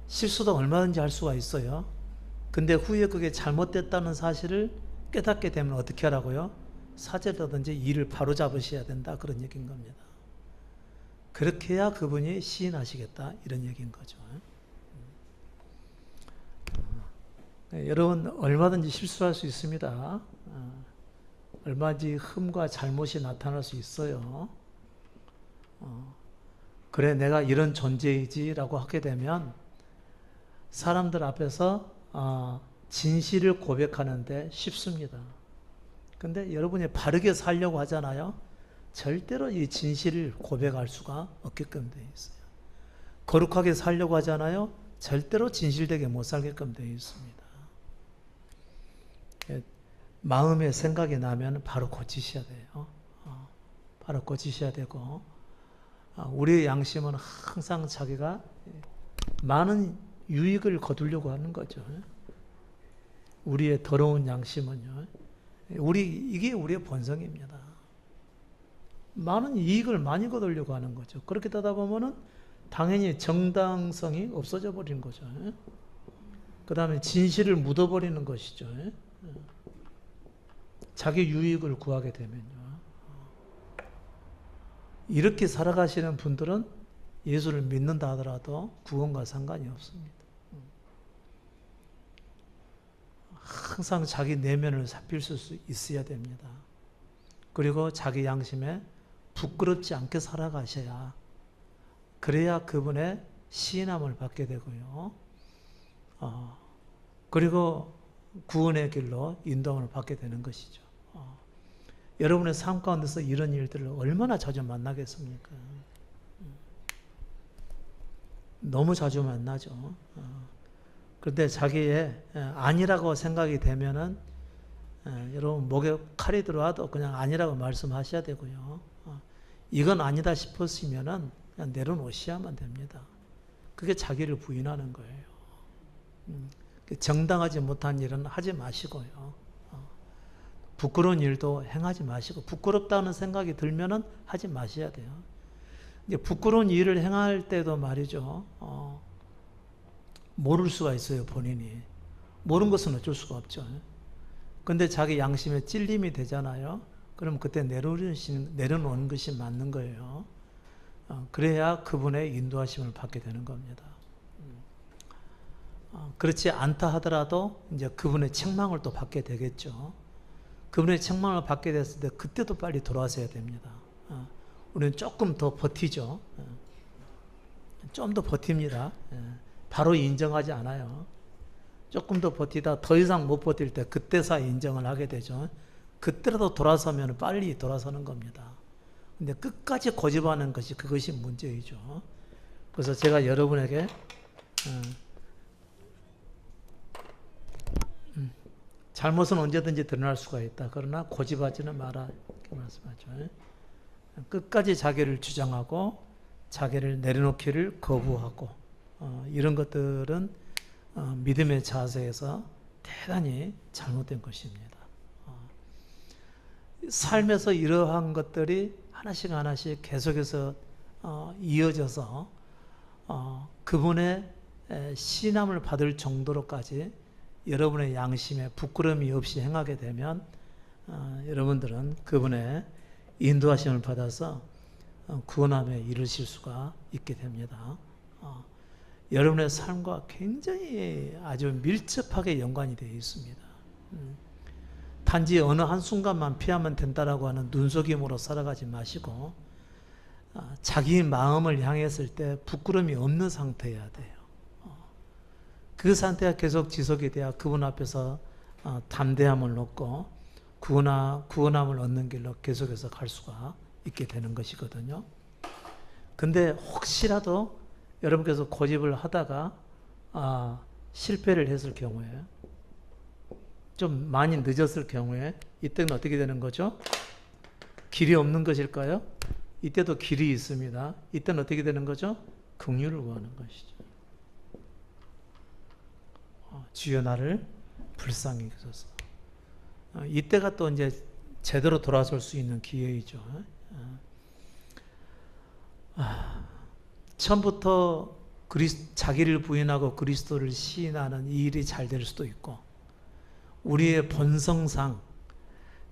실수도 얼마든지 할 수가 있어요. 근데 후에 그게 잘못됐다는 사실을 깨닫게 되면 어떻게 하라고요? 사죄라든지 일을 바로잡으셔야 된다 그런 얘기인 겁니다. 그렇게 해야 그분이 시인하시겠다 이런 얘기인 거죠. 여러분 얼마든지 실수할 수 있습니다. 얼마든지 흠과 잘못이 나타날 수 있어요. 그래 내가 이런 존재이지 라고 하게 되면 사람들 앞에서 진실을 고백하는데 쉽습니다. 근데 여러분이 바르게 살려고 하잖아요. 절대로 이 진실을 고백할 수가 없게끔 되어 있어요. 거룩하게 살려고 하잖아요. 절대로 진실되게 못 살게끔 되어 있습니다. 마음의 생각이 나면 바로 고치셔야 돼요. 바로 고치셔야 되고 우리의 양심은 항상 자기가 많은 유익을 거두려고 하는 거죠. 우리의 더러운 양심은요. 이게 우리의 본성입니다. 많은 이익을 많이 거두려고 하는 거죠. 그렇게 되다 보면은 당연히 정당성이 없어져 버린 거죠. 그 다음에 진실을 묻어버리는 것이죠. 자기 유익을 구하게 되면요. 이렇게 살아가시는 분들은 예수를 믿는다 하더라도 구원과 상관이 없습니다. 항상 자기 내면을 살필 수 있어야 됩니다. 그리고 자기 양심에 부끄럽지 않게 살아가셔야 그래야 그분의 시인함을 받게 되고요. 그리고 구원의 길로 인도함을 받게 되는 것이죠. 여러분의 삶 가운데서 이런 일들을 얼마나 자주 만나겠습니까? 너무 자주 만나죠. 그런데 자기의 아니라고 생각이 되면은 여러분 목에 칼이 들어와도 그냥 아니라고 말씀하셔야 되고요. 이건 아니다 싶었으면은 그냥 내려놓으셔야만 됩니다. 그게 자기를 부인하는 거예요. 정당하지 못한 일은 하지 마시고요. 부끄러운 일도 행하지 마시고 부끄럽다는 생각이 들면은 하지 마셔야 돼요. 부끄러운 일을 행할 때도 말이죠. 모를 수가 있어요, 본인이. 모르는 것은 어쩔 수가 없죠. 근데 자기 양심에 찔림이 되잖아요. 그럼 그때 내려놓는 것이 맞는 거예요. 그래야 그분의 인도하심을 받게 되는 겁니다. 그렇지 않다 하더라도 이제 그분의 책망을 또 받게 되겠죠. 그분의 책망을 받게 됐을 때 그때도 빨리 돌아서야 됩니다. 우리는 조금 더 버티죠. 좀 더 버팁니다. 바로 인정하지 않아요. 조금 더 버티다 더 이상 못 버틸 때 그때서 인정을 하게 되죠. 그때라도 돌아서면 빨리 돌아서는 겁니다. 근데 끝까지 고집하는 것이 그것이 문제이죠. 그래서 제가 여러분에게 잘못은 언제든지 드러날 수가 있다. 그러나 고집하지는 마라 이렇게 말씀하죠. 끝까지 자기를 주장하고 자기를 내려놓기를 거부하고 이런 것들은 믿음의 자세에서 대단히 잘못된 것입니다. 삶에서 이러한 것들이 하나씩 하나씩 계속해서 이어져서 그분의 시인함을 받을 정도로까지 여러분의 양심에 부끄러움이 없이 행하게 되면 여러분들은 그분의 인도하심을 받아서 구원함에 이르실 수가 있게 됩니다. 여러분의 삶과 굉장히 아주 밀접하게 연관이 되어 있습니다. 단지 어느 한순간만 피하면 된다라고 하는 눈속임으로 살아가지 마시고 자기 마음을 향했을 때 부끄러움이 없는 상태여야 돼요. 그 상태가 계속 지속이 돼야 그분 앞에서 담대함을 얻고 구원함을 얻는 길로 계속해서 갈 수가 있게 되는 것이거든요. 근데 혹시라도 여러분께서 고집을 하다가 실패를 했을 경우에 좀 많이 늦었을 경우에 이때는 어떻게 되는 거죠? 길이 없는 것일까요? 이때도 길이 있습니다. 이때는 어떻게 되는 거죠? 긍휼을 구하는 것이죠. 주여 나를 불쌍히 여기소서. 이때가 또 이제 제대로 돌아설 수 있는 기회이죠. 처음부터 자기를 부인하고 그리스도를 시인하는 이 일이 잘 될 수도 있고, 우리의 본성상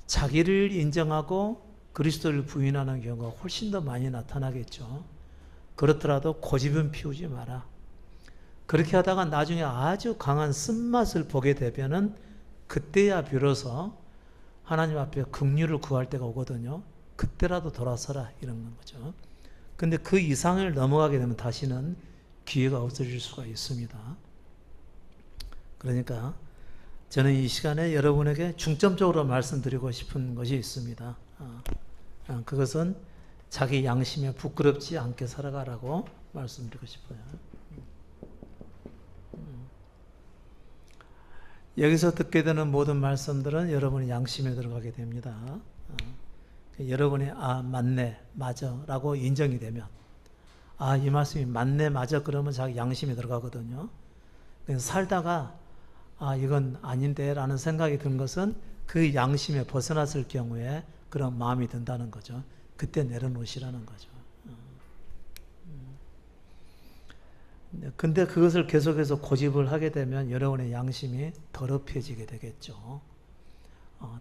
자기를 인정하고 그리스도를 부인하는 경우가 훨씬 더 많이 나타나겠죠. 그렇더라도 고집은 피우지 마라. 그렇게 하다가 나중에 아주 강한 쓴맛을 보게 되면은 그때야 비로소 하나님 앞에 긍휼을 구할 때가 오거든요. 그때라도 돌아서라 이런 거죠. 근데 그 이상을 넘어가게 되면 다시는 기회가 없어질 수가 있습니다. 그러니까 저는 이 시간에 여러분에게 중점적으로 말씀드리고 싶은 것이 있습니다. 그것은 자기 양심에 부끄럽지 않게 살아가라고 말씀드리고 싶어요. 여기서 듣게 되는 모든 말씀들은 여러분의 양심에 들어가게 됩니다. 여러분이 맞네, 맞아 라고 인정이 되면 이 말씀이 맞네, 맞아 그러면 자기 양심에 들어가거든요. 그래서 살다가 이건 아닌데 라는 생각이 든 것은 그 양심에 벗어났을 경우에 그런 마음이 든다는 거죠. 그때 내려놓으시라는 거죠. 근데 그것을 계속해서 고집을 하게 되면 여러분의 양심이 더럽혀지게 되겠죠.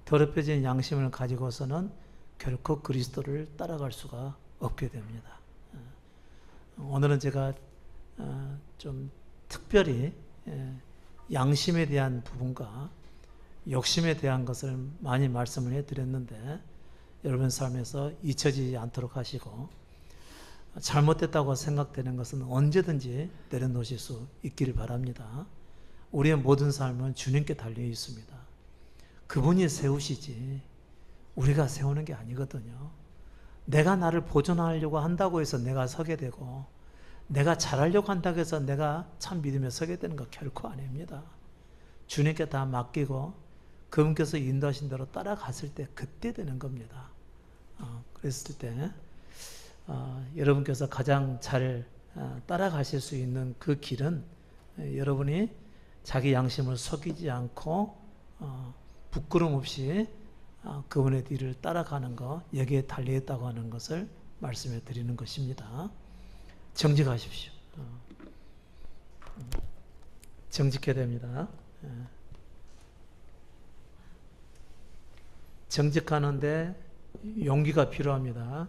더럽혀진 양심을 가지고서는 결코 그리스도를 따라갈 수가 없게 됩니다. 오늘은 제가 좀 특별히 양심에 대한 부분과 욕심에 대한 것을 많이 말씀을 해드렸는데 여러분 삶에서 잊혀지지 않도록 하시고 잘못됐다고 생각되는 것은 언제든지 내려놓으실 수 있기를 바랍니다. 우리의 모든 삶은 주님께 달려 있습니다. 그분이 세우시지 우리가 세우는 게 아니거든요. 내가 나를 보존하려고 한다고 해서 내가 서게 되고 내가 잘하려고 한다고 해서 내가 참 믿음에 서게 되는 거 결코 아닙니다. 주님께 다 맡기고 그분께서 인도하신 대로 따라갔을 때 그때 되는 겁니다. 그랬을 때 여러분께서 가장 잘 따라가실 수 있는 그 길은 여러분이 자기 양심을 속이지 않고 부끄럼 없이 그분의 뒤를 따라가는 것, 여기에 달려있다고 하는 것을 말씀해 드리는 것입니다. 정직하십시오. 정직해야 됩니다. 정직하는데 용기가 필요합니다.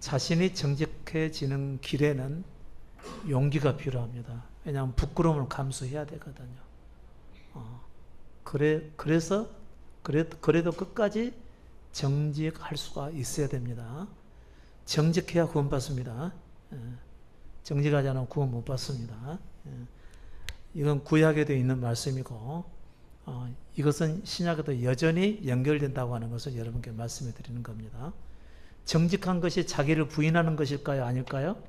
자신이 정직해지는 길에는 용기가 필요합니다. 왜냐하면 부끄러움을 감수해야 되거든요. 그래도 끝까지 정직할 수가 있어야 됩니다. 정직해야 구원받습니다. 정직하지 않으면 구원 못 받습니다. 이건 구약에도 있는 말씀이고 이것은 신약에도 여전히 연결된다고 하는 것을 여러분께 말씀해 드리는 겁니다. 정직한 것이 자기를 부인하는 것일까요? 아닐까요?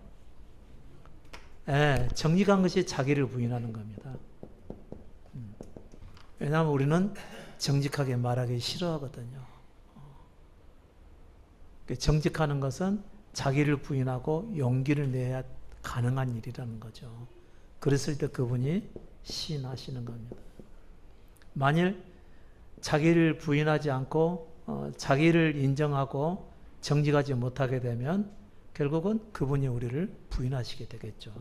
정직한 것이 자기를 부인하는 겁니다. 왜냐하면 우리는 정직하게 말하기 싫어하거든요. 정직하는 것은 자기를 부인하고 용기를 내야 가능한 일이라는 거죠. 그랬을 때 그분이 시인하시는 겁니다. 만일 자기를 부인하지 않고 자기를 인정하고 정직하지 못하게 되면 결국은 그분이 우리를 부인하시게 되겠죠.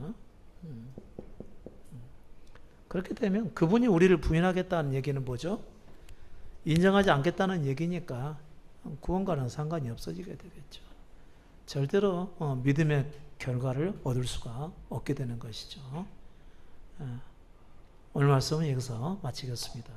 그렇게 되면 그분이 우리를 부인하겠다는 얘기는 뭐죠? 인정하지 않겠다는 얘기니까 구원과는 상관이 없어지게 되겠죠. 절대로 믿음의 결과를 얻을 수가 없게 되는 것이죠. 오늘 말씀은 여기서 마치겠습니다.